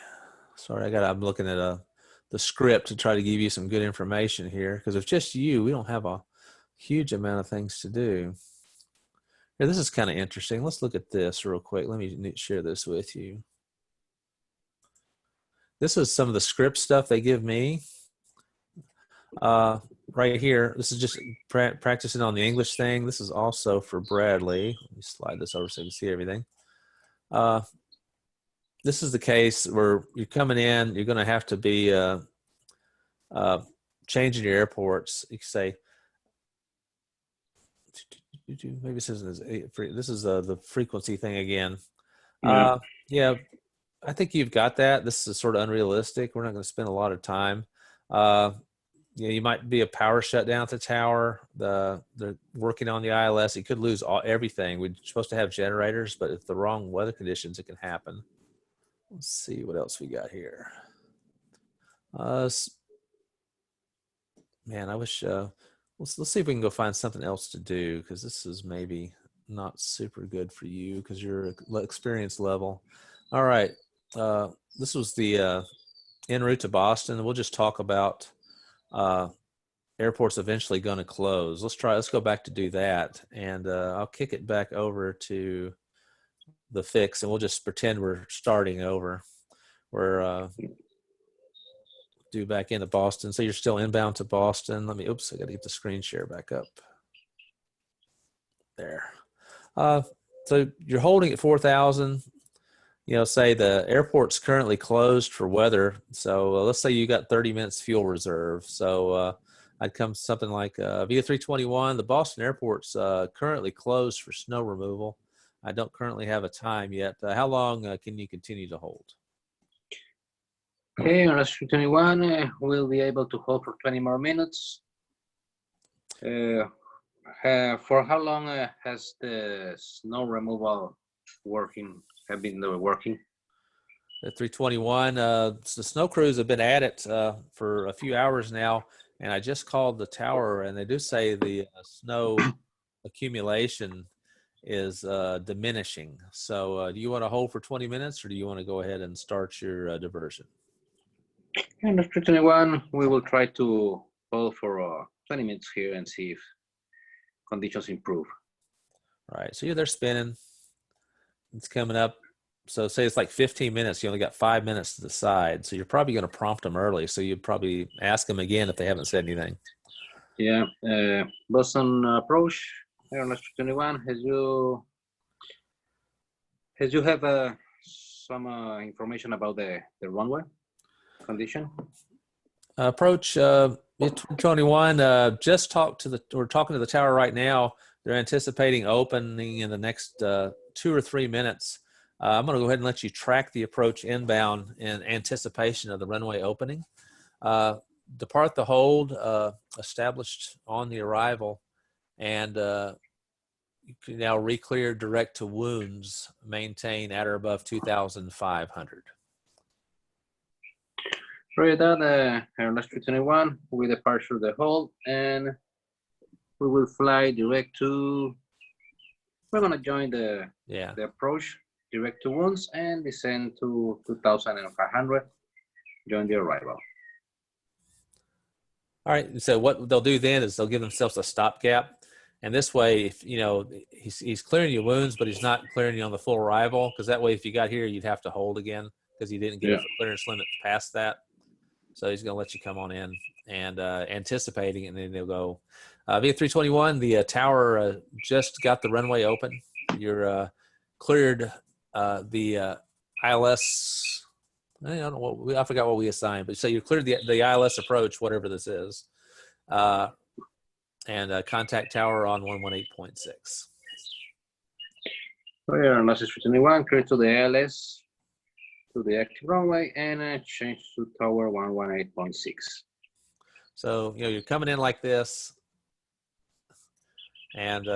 Sorry, I'm looking at the script to try to give you some good information here, because if just you, we don't have a huge amount of things to do. Here, this is kind of interesting. Let's look at this real quick. Let me share this with you. This is some of the script stuff they give me. Right here, this is just practicing on the English thing. This is also for Bradley. Let me slide this over so you can see everything. This is the case where you're coming in, you're going to have to be changing your airports. You can say, maybe this is the frequency thing again. Yeah, I think you've got that. This is sort of unrealistic. We're not going to spend a lot of time. You might be a power shutdown at the tower. They're working on the ILS. You could lose everything. We're supposed to have generators, but if the wrong weather conditions, it can happen. Let's see what else we got here. Man, I wish. Let's see if we can go find something else to do, because this is maybe not super good for you because your experience level. All right, this was the en route to Boston. We'll just talk about airports eventually going to close. Let's go back to do that, and I'll kick it back over to the fix, and we'll just pretend we're starting over. We're due back into Boston. So you're still inbound to Boston. I got to get the screen share back up there. So you're holding at 4,000. Say the airport's currently closed for weather. So let's say you got 30 minutes fuel reserve. So I'd come something like via 321. The Boston airport's currently closed for snow removal. I don't currently have a time yet. How long can you continue to hold? Okay, on LS 321, we'll be able to hold for 20 more minutes. For how long has the snow removal have been working? At 321, the snow crews have been at it for a few hours now, and I just called the tower, and they do say the snow accumulation is diminishing. So do you want to hold for 20 minutes, or do you want to go ahead and start your diversion? On LS 321, we will try to hold for 20 minutes here and see if conditions improve. All right, so you're there spinning. It's coming up. So say it's like 15 minutes. You only got 5 minutes to decide. So you're probably going to prompt them early. So you'd probably ask them again if they haven't said anything. Yeah. Boston approach, LS 321. Has you have some information about the runway condition? Approach 21. We're talking to the tower right now. They're anticipating opening in the next 2 or 3 minutes. I'm going to go ahead and let you track the approach inbound in anticipation of the runway opening. Depart the hold established on the arrival, and you can now re-clear direct to wounds, maintain at or above 2,500. Right, that LS 321 with departure the hold, and we will fly direct to. We're gonna join the approach direct to wounds and descend to 2,500. Join the arrival. All right. So what they'll do then is they'll give themselves a stopgap, and this way, if he's clearing your wounds, but he's not clearing you on the full arrival, because that way, if you got here, you'd have to hold again because you didn't get a clearance limit past that. So he's going to let you come on in and anticipating, and then they'll go via 321. The tower just got the runway open. You're cleared the ILS. I don't know I forgot what we assigned, but so you cleared the ILS approach, whatever this is. and contact tower on 118.6. We are on Lossy 321, clear to the ALS, to the active runway, and change to tower 118.6. So, you're coming in like this, and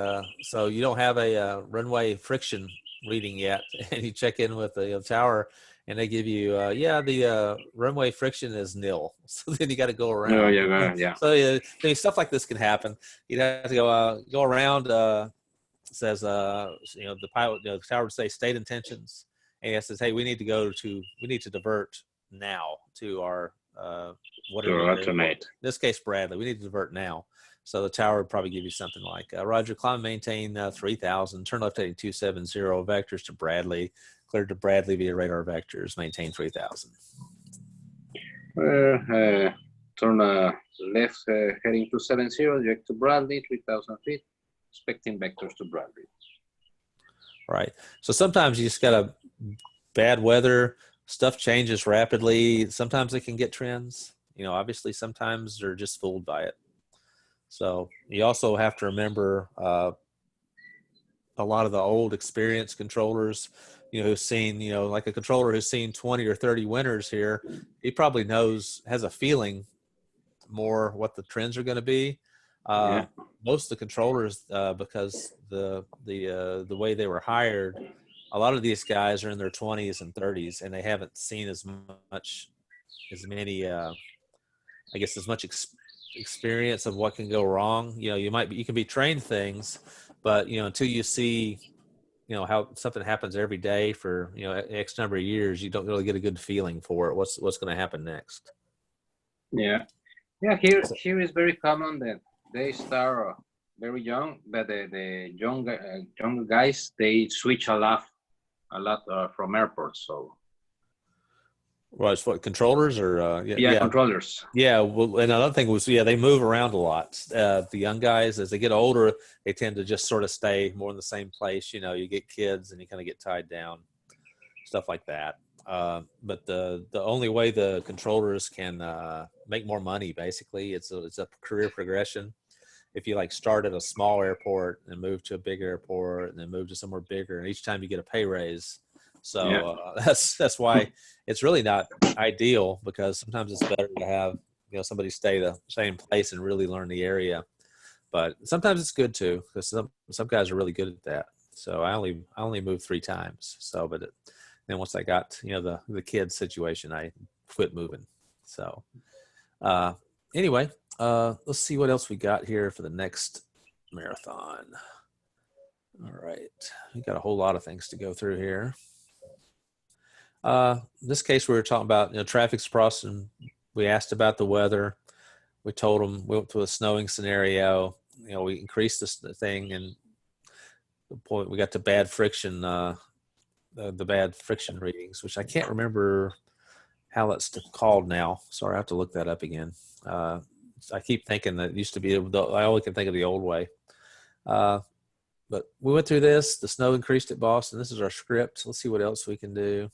so you don't have a runway friction reading yet, and you check in with the tower, and they give you, the runway friction is nil. So then you got to go around. Oh, yeah. So stuff like this can happen. You'd have to go around. Says the pilot, the tower would say state intentions, and it says, hey, we need to divert now to our whatever. Alternate. In this case, Bradley, we need to divert now. So the tower would probably give you something like, Roger, climb and maintain 3,000, turn left heading 270, vectors to Bradley, cleared to Bradley via radar vectors, maintain 3,000. Turn left heading 270, direct to Bradley, 3,000 feet, expecting vectors to Bradley. Right. So sometimes you just got a bad weather, stuff changes rapidly. Sometimes it can get trends. Obviously sometimes they're just fooled by it. So you also have to remember a lot of the old experienced controllers, who've seen, like a controller who's seen 20 or 30 winters here, he probably has a feeling more what the trends are going to be. Most of the controllers, because the way they were hired, a lot of these guys are in their 20s and 30s, and they haven't seen as much experience of what can go wrong. You can be trained things, but until you see how something happens every day for X number of years, you don't really get a good feeling for it. What's going to happen next? Here is very common that they start very young, but the young guys, they switch a lot from airports. So Well, it's what, controllers or controllers. Yeah, well, and another thing was they move around a lot. The young guys, as they get older, they tend to just sort of stay more in the same place. You get kids and you kind of get tied down, stuff like that. But the only way the controllers can make more money, basically, it's a career progression. If you start at a small airport and move to a big airport and then move to somewhere bigger, and each time you get a pay raise. So that's why it's really not ideal, because sometimes it's better to have somebody stay the same place and really learn the area. But sometimes it's good too, because some guys are really good at that. So I only moved 3 times. So then once I got the kids situation, I quit moving. So anyway, let's see what else we got here for the next marathon. All right, we got a whole lot of things to go through here. In this case, we were talking about traffic's crossing. We asked about the weather. We told them we went to a snowing scenario. We increased this thing, and the point we got to bad friction, the bad friction readings, which I can't remember how that's called now. Sorry, I have to look that up again. I keep thinking that it used to be. I only can think of the old way. But we went through this. The snow increased at Boston. This is our script. Let's see what else we can do.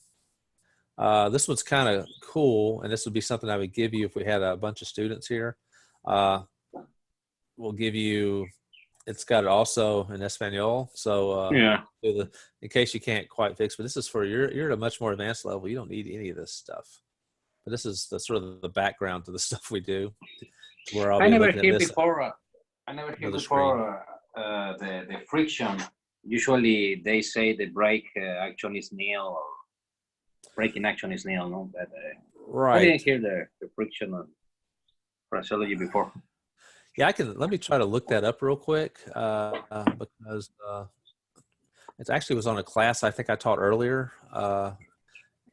This one's kind of cool, and this would be something I would give you if we had a bunch of students here. We'll give you, it's got it also in Espanol. So in case you can't quite fix, but this is for you're at a much more advanced level. You don't need any of this stuff. But this is the sort of the background to the stuff we do. Where I'll I be never looking hear at this. before. I never hear before the friction. Usually they say the brake action is nil, or braking action is nil. No, but Right. I didn't hear the friction phraseology before. Yeah, let me try to look that up real quick because it actually was on a class I think I taught earlier,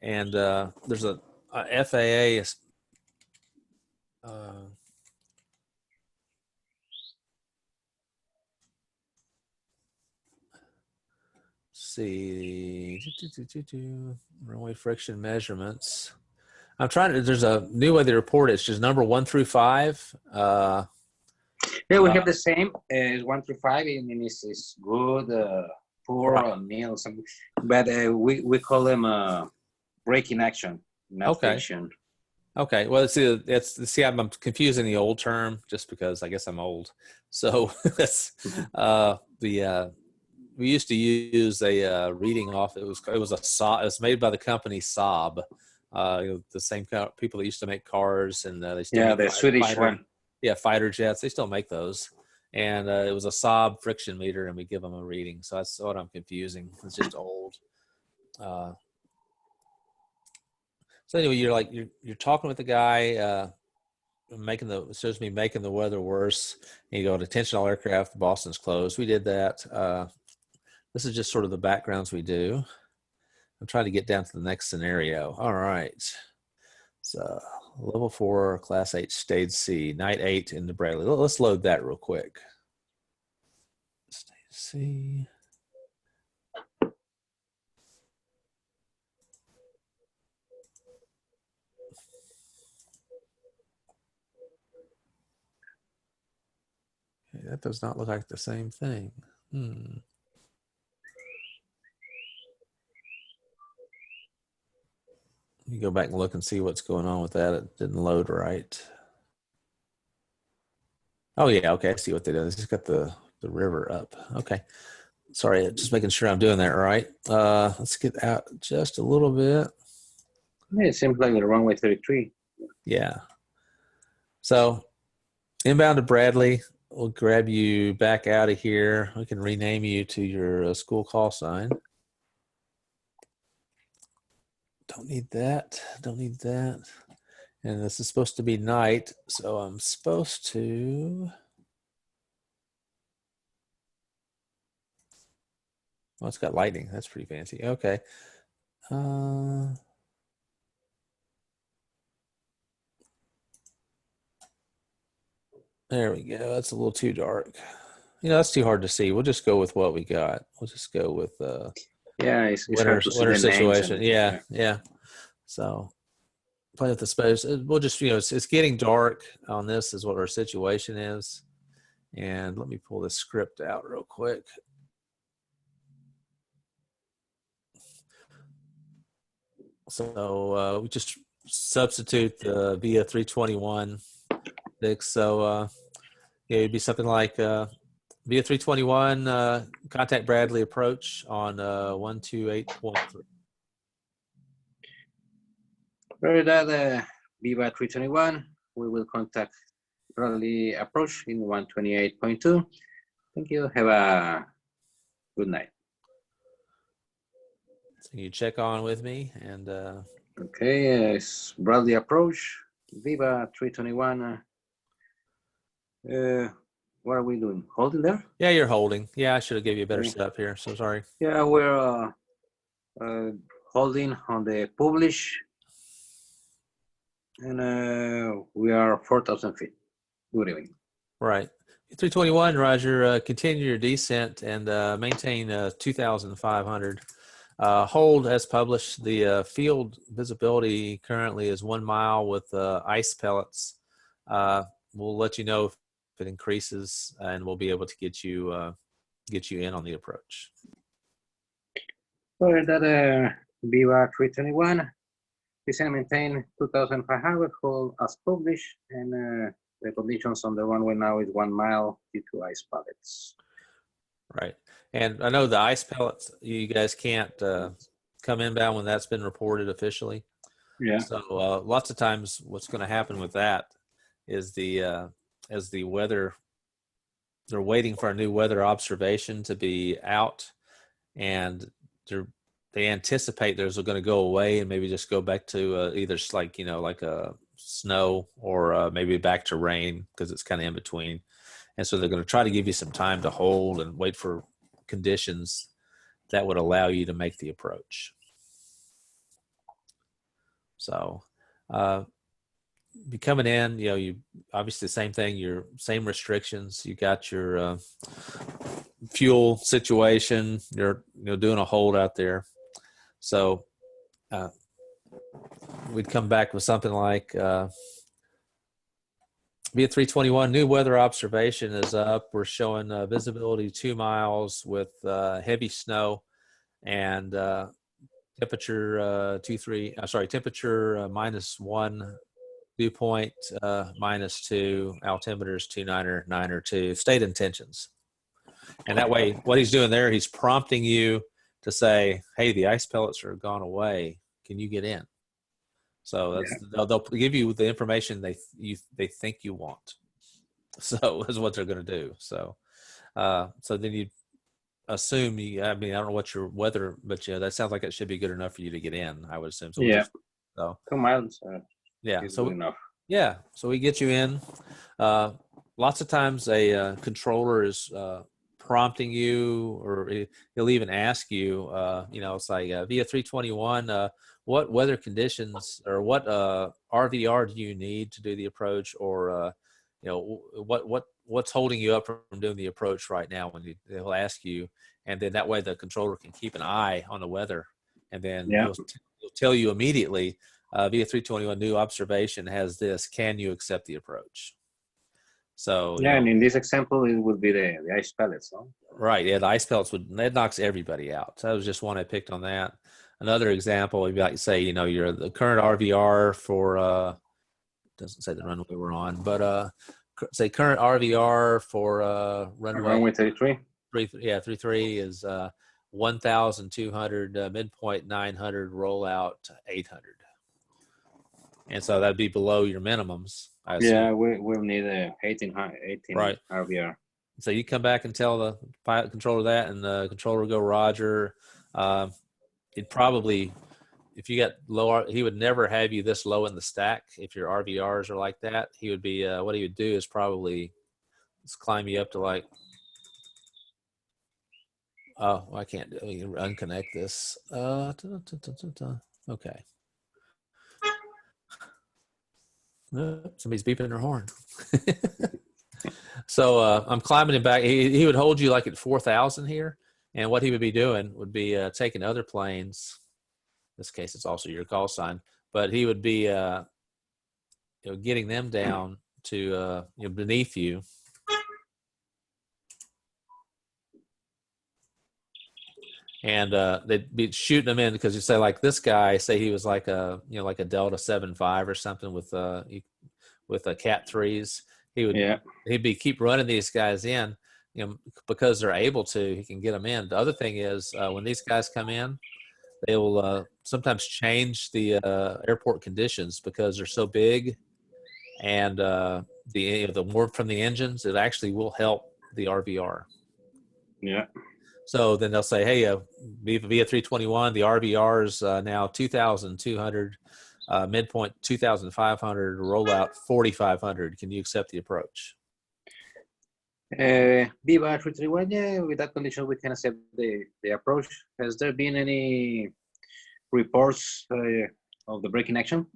and there's a FAA. See, runway friction measurements. I'm trying to. There's a new way they report it. It's just number 1 through 5. Yeah, we have the same as 1 through 5. I mean, it's good, poor, Right. nil, something. But we call them braking action, not friction. Okay. Well, see, I'm confusing the old term just because I guess I'm old. So that's we used to use a reading off. It was a Saab. It was made by the company Saab. The same kind of people that used to make cars, and they still Yeah, make the Swedish fighter, one. yeah, fighter jets. They still make those, and it was a Saab friction meter, and we give them a reading. So that's what I'm confusing. It's just old. Uh, so anyway, you're talking with the guy. It shows me making the weather worse. And you go, attention all aircraft, Boston's closed. We did that. This is just sort of the backgrounds we do. I'm trying to get down to the next scenario. All right. So level 4, class 8, stage C, night 8 in the Bradley. Let's load that real quick. Stage C. Okay, that does not look like the same thing. You go back and look and see what's going on with that. It didn't load right. Oh yeah, okay. I see what they did. They just got the river up. Okay. Sorry, just making sure I'm doing that right. Let's get out just a little bit. Yeah, it seems like the runway 33. Yeah. So inbound to Bradley. We'll grab you back out of here. We can rename you to your school call sign. Don't need that. Don't need that. And this is supposed to be night, so I'm supposed to. Well, it's got lightning. That's pretty fancy. Okay. There we go. That's a little too dark. That's too hard to see. We'll just go with what we got. We'll just go with Yeah, it's hard to see winter the names situation. and, Yeah. So play with the space. We'll just, it's getting dark on this is what our situation is. And let me pull this script out real quick. So we just substitute the via 321 fix. So it'd be something like via 321 contact Bradley approach on 128.3. Very that Viva 321, we will contact Bradley approach in 128.2. Thank you. Have a good night. So you check on with me and okay, it's Bradley approach, Viva 321. What are we doing? Holding there? yeah, you're holding. Yeah, I should have gave you a better setup here. So sorry. Yeah, we're holding on the publish, and we are 4,000 feet. Good evening. Right. 321, Roger. Continue your descent and maintain 2,500. Hold as published. The field visibility currently is 1 mile with ice pellets. We'll let you know if it increases, and we'll be able to get you in on the approach. For that Viva 321, descend and maintain 2,500. Hold as published, and the conditions on the runway now is 1 mile due to ice pellets. Right. And I know the ice pellets, you guys can't come inbound when that's been reported officially. Yeah. So lots of times what's going to happen with that is as the weather, they're waiting for a new weather observation to be out, and they anticipate there's going to go away and maybe just go back to either like a snow or maybe back to rain because it's kind of in between. And so they're going to try to give you some time to hold and wait for conditions that would allow you to make the approach. So be coming in, you obviously the same thing, your same restrictions. You got your fuel situation, you're doing a hold out there. So we'd come back with something like via 321, new weather observation is up. We're showing visibility 2 miles with heavy snow and temperature temperature -1 dew point -2, altimeter is 292, state intentions. And that way, what he's doing there, he's prompting you to say, hey, the ice pellets are gone away. Can you get in? So that's, they'll give you the information they think you want. So is what they're going to do. So so then you assume I mean, I don't know what your weather, but that sounds like it should be good enough for you to get in, I would assume. So Yeah. So 2 miles. yeah. Is So good enough. yeah. So we get you in. Lots of times a controller is prompting you, or he'll even ask you, it's like via 321, what weather conditions or what RVR do you need to do the approach, or what's holding you up from doing the approach right now? When they'll ask you, and then that way the controller can keep an eye on the weather, and then he'll tell you immediately, via 321 new observation has this, can you accept the approach? So and in this example, it would be the ice pellets, no? Right. Yeah, the ice pellets that knocks everybody out. So that was just one I picked on that. Another example would be like, say, you're the current RVR for doesn't say the runway we're on, but say current RVR for runway 33. 33 is 1,200, midpoint 900, rollout 800. And so that'd be below your minimums, I assume. Yeah, we'll need 18 right. RVR. So you come back and tell the pilot controller that, and the controller will go, Roger. It probably, if you got low, he would never have you this low in the stack. If your RVRs are like that, he would be, what he would do is probably let's climb you up to like, oh, I can't do it. Unconnect this. Okay. Somebody's beeping their horn. So I'm climbing him back. He would hold you like at 4,000 here. And what he would be doing would be taking other planes. In this case, it's also your call sign. But he would be getting them down to beneath you. And they'd be shooting them in, because you say, like, this guy, say he was like a Delta 7.5 or something with Cat 3s. He'd be keep running these guys in, because they're able to. He can get them in. The other thing is, when these guys come in, they will sometimes change the airport conditions, because they're so big, and the warmth from the engines, it actually will help the RVR. Yeah. So then they'll say, hey, via 321, the RVR is now 2,200, midpoint 2,500, rollout 4,500. Can you accept the approach? Viva 331, yeah, with that condition, we can accept the approach. Has there been any reports of the braking action?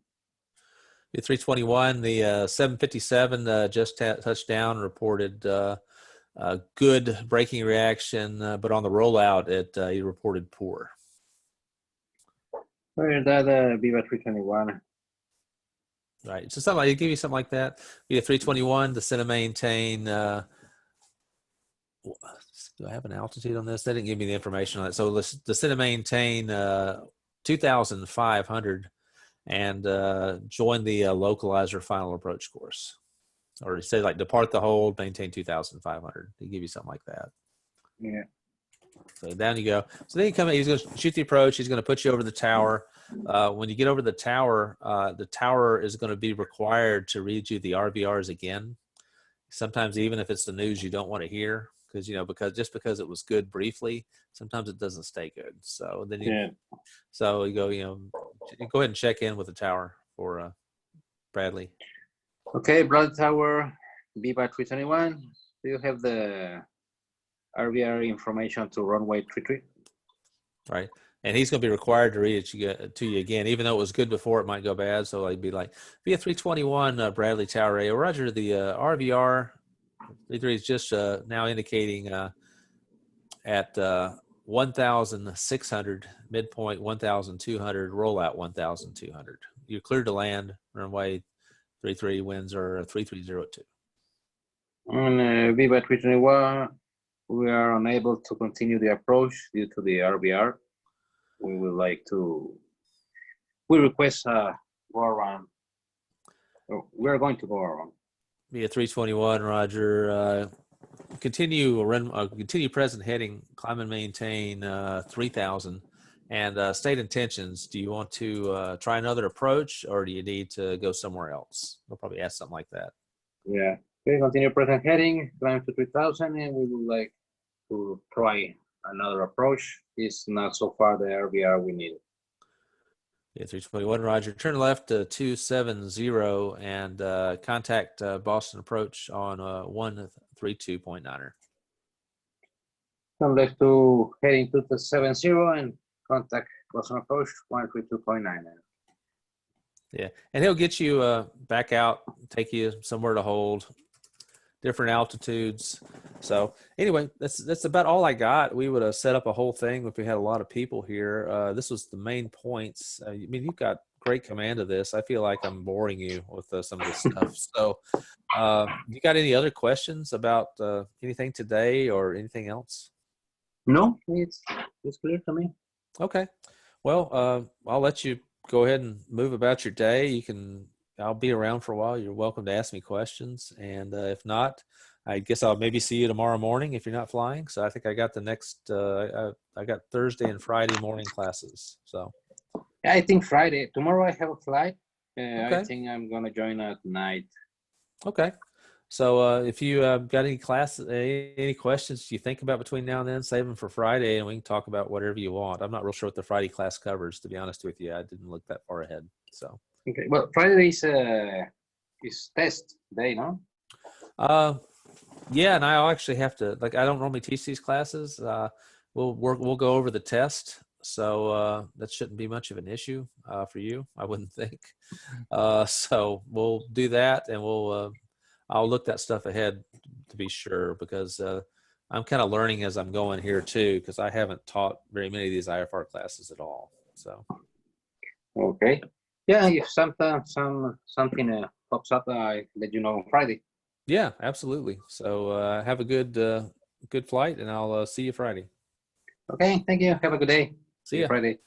The 321, the 757 just touched down, reported good braking reaction, but on the rollout, he reported poor. Where is that Viva 321? Right. So something like, give you something like that. Viva 321, the Cine maintain. Do I have an altitude on this? They didn't give me the information on it. So the Cine maintain 2,500 and join the localizer final approach course. Or say like depart the hold, maintain 2,500. They give you something like that. Yeah. So down you go. So then you come in, he's going to shoot the approach. He's going to put you over the tower. When you get over the tower is going to be required to read you the RVRs again. Sometimes even if it's the news you don't want to hear, because because it was good briefly, sometimes it doesn't stay good. So then you go go ahead and check in with the tower for Bradley. Okay, Bradley Tower, Viva 321. Do you have the RVR information to runway 33? Right. And he's going to be required to read it to you again, even though it was good before, it might go bad. So I'd be like, via 321, Bradley Tower A. Roger, the RVR 33 is just now indicating at 1,600, midpoint 1,200, rollout 1,200. You're cleared to land, runway 33, winds are 3302. On Viva 321, we are unable to continue the approach due to the RVR. We request a go around. We're going to go around. Yeah, 321, Roger. Continue present heading, climb and maintain 3000. And state intentions, do you want to try another approach, or do you need to go somewhere else? They'll probably ask something like that. Yeah. Okay, continue present heading, climb to 3000, and we would like to try another approach. It's not so far the RVR we need. Yeah, 321, Roger. Turn left to 270 and contact Boston Approach on 132.9er. Come left to heading to the 70 and contact Boston Approach 132.9. Yeah, and he'll get you back out, take you somewhere to hold, different altitudes. So anyway, that's about all I got. We would have set up a whole thing if we had a lot of people here. This was the main points. I mean, you've got great command of this. I feel like I'm boring you with some of this stuff. So you got any other questions about anything today or anything else? No, it's clear to me. Okay. Well, I'll let you go ahead and move about your day. I'll be around for a while. You're welcome to ask me questions. And if not, I guess I'll maybe see you tomorrow morning if you're not flying. So I think I got the next, I got Thursday and Friday morning classes. So I think Friday. Tomorrow I have a flight. Okay. I think I'm going to join at night. Okay. So if you got any questions you think about between now and then, save them for Friday and we can talk about whatever you want. I'm not real sure what the Friday class covers, to be honest with you. I didn't look that far ahead. So Okay. Well, Friday is test day, no? Yeah, and I'll actually have to, like, I don't normally teach these classes. We'll go over the test. So that shouldn't be much of an issue for you, I wouldn't think. So we'll do that, and I'll look that stuff ahead to be sure, because I'm kind of learning as I'm going here too, because I haven't taught very many of these IFR classes at all. So Okay. Yeah, if something pops up, I let you know on Friday. yeah, absolutely. So have a good flight, and I'll see you Friday. Okay, thank you. Have a good day. See you ya. Friday.